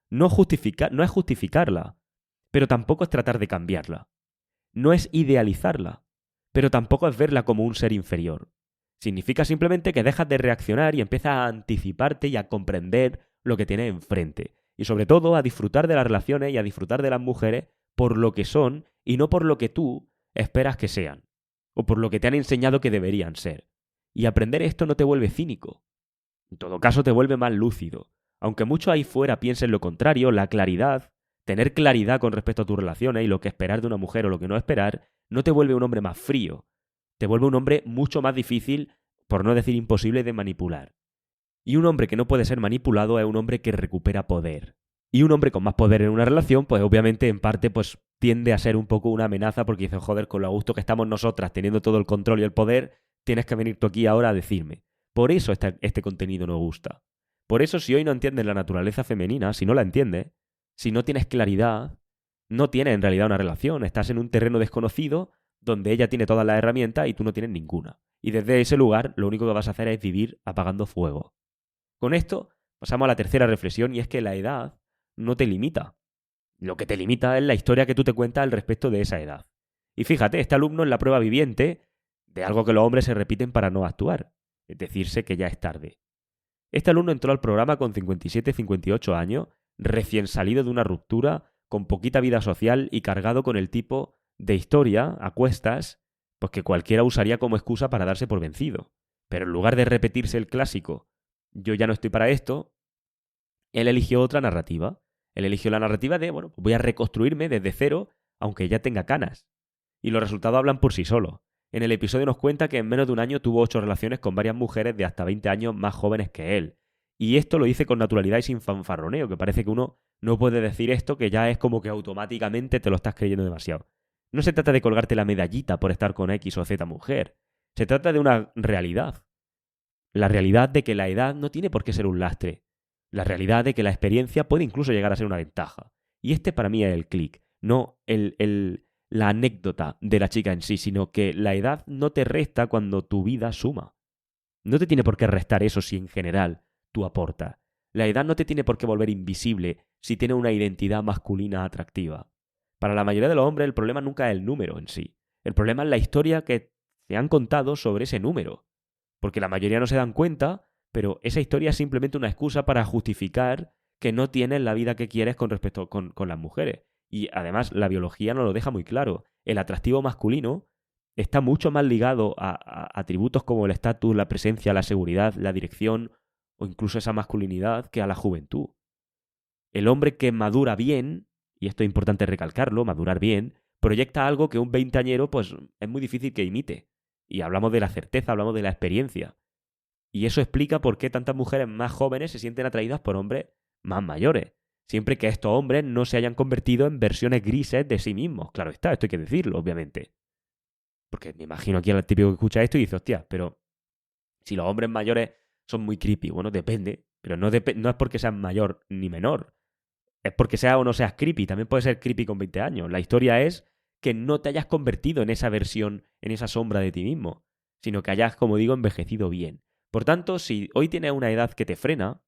No es justificarla, pero tampoco es tratar de cambiarla. No es idealizarla, pero tampoco es verla como un ser inferior. Significa simplemente que dejas de reaccionar y empiezas a anticiparte y a comprender lo que tienes enfrente. Y sobre todo a disfrutar de las relaciones y a disfrutar de las mujeres por lo que son y no por lo que tú esperas que sean. O por lo que te han enseñado que deberían ser. Y aprender esto no te vuelve cínico. En todo caso te vuelve más lúcido. Aunque muchos ahí fuera piensen lo contrario, la claridad, tener claridad con respecto a tus relaciones y lo que esperar de una mujer o lo que no esperar, no te vuelve un hombre más frío. Te vuelve un hombre mucho más difícil, por no decir imposible, de manipular. Y un hombre que no puede ser manipulado es un hombre que recupera poder. Y un hombre con más poder en una relación, pues obviamente en parte pues tiende a ser un poco una amenaza porque dice, joder, con lo a gusto que estamos nosotras teniendo todo el control y el poder, tienes que venir tú aquí ahora a decirme. Por eso este contenido no gusta. Por eso si hoy no entiendes la naturaleza femenina, si no la entiendes, si no tienes claridad, no tienes en realidad una relación, estás en un terreno desconocido donde ella tiene todas las herramientas y tú no tienes ninguna. Y desde ese lugar lo único que vas a hacer es vivir apagando fuego. Con esto pasamos a la tercera reflexión y es que la edad no te limita. Lo que te limita es la historia que tú te cuentas al respecto de esa edad. Y fíjate, este alumno es la prueba viviente de algo que los hombres se repiten para no actuar, es decirse que ya es tarde. Este alumno entró al programa con 57-58 años, recién salido de una ruptura, con poquita vida social y cargado con el tipo de historia a cuestas, pues que cualquiera usaría como excusa para darse por vencido. Pero en lugar de repetirse el clásico yo ya no estoy para esto, él eligió otra narrativa. Él eligió la narrativa de, bueno, voy a reconstruirme desde cero, aunque ya tenga canas. Y los resultados hablan por sí solos. En el episodio nos cuenta que en menos de un año tuvo 8 relaciones con varias mujeres de hasta 20 años más jóvenes que él. Y esto lo dice con naturalidad y sin fanfarroneo, que parece que uno no puede decir esto, que ya es como que automáticamente te lo estás creyendo demasiado. No se trata de colgarte la medallita por estar con X o Z mujer. Se trata de una realidad. La realidad de que la edad no tiene por qué ser un lastre. La realidad de que la experiencia puede incluso llegar a ser una ventaja. Y este para mí es el clic, no la anécdota de la chica en sí, sino que la edad no te resta cuando tu vida suma. No te tiene por qué restar eso si en general tú aportas. La edad no te tiene por qué volver invisible si tiene una identidad masculina atractiva. Para la mayoría de los hombres el problema nunca es el número en sí. El problema es la historia que te han contado sobre ese número. Porque la mayoría no se dan cuenta, pero esa historia es simplemente una excusa para justificar que no tienes la vida que quieres con respecto con las mujeres. Y además la biología nos lo deja muy claro. El atractivo masculino está mucho más ligado a atributos como el estatus, la presencia, la seguridad, la dirección o incluso esa masculinidad que a la juventud. El hombre que madura bien, y esto es importante recalcarlo, madurar bien, proyecta algo que un veinteañero pues es muy difícil que imite. Y hablamos de la certeza, hablamos de la experiencia. Y eso explica por qué tantas mujeres más jóvenes se sienten atraídas por hombres más mayores. Siempre que estos hombres no se hayan convertido en versiones grises de sí mismos. Claro está, esto hay que decirlo, obviamente. Porque me imagino aquí al típico que escucha esto y dice, hostia, pero si los hombres mayores son muy creepy, bueno, depende. Pero no es porque seas mayor ni menor. Es porque seas o no seas creepy. También puedes ser creepy con 20 años. La historia es que no te hayas convertido en esa versión, en esa sombra de ti mismo, sino que hayas, como digo, envejecido bien. Por tanto, si hoy tienes una edad que te frena,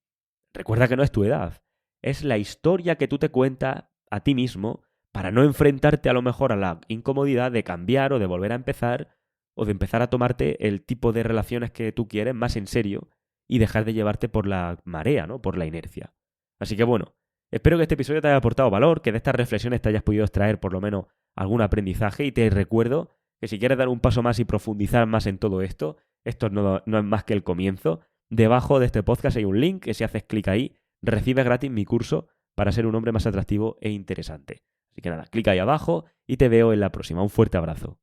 recuerda que no es tu edad. Es la historia que tú te cuentas a ti mismo para no enfrentarte a lo mejor a la incomodidad de cambiar o de volver a empezar o de empezar a tomarte el tipo de relaciones que tú quieres más en serio y dejar de llevarte por la marea, ¿no? Por la inercia. Así que bueno, espero que este episodio te haya aportado valor, que de estas reflexiones te hayas podido extraer por lo menos algún aprendizaje y te recuerdo que si quieres dar un paso más y profundizar más en todo esto, esto no es más que el comienzo. Debajo de este podcast hay un link que si haces clic ahí, recibes gratis mi curso para ser un hombre más atractivo e interesante. Así que nada, clic ahí abajo y te veo en la próxima. Un fuerte abrazo.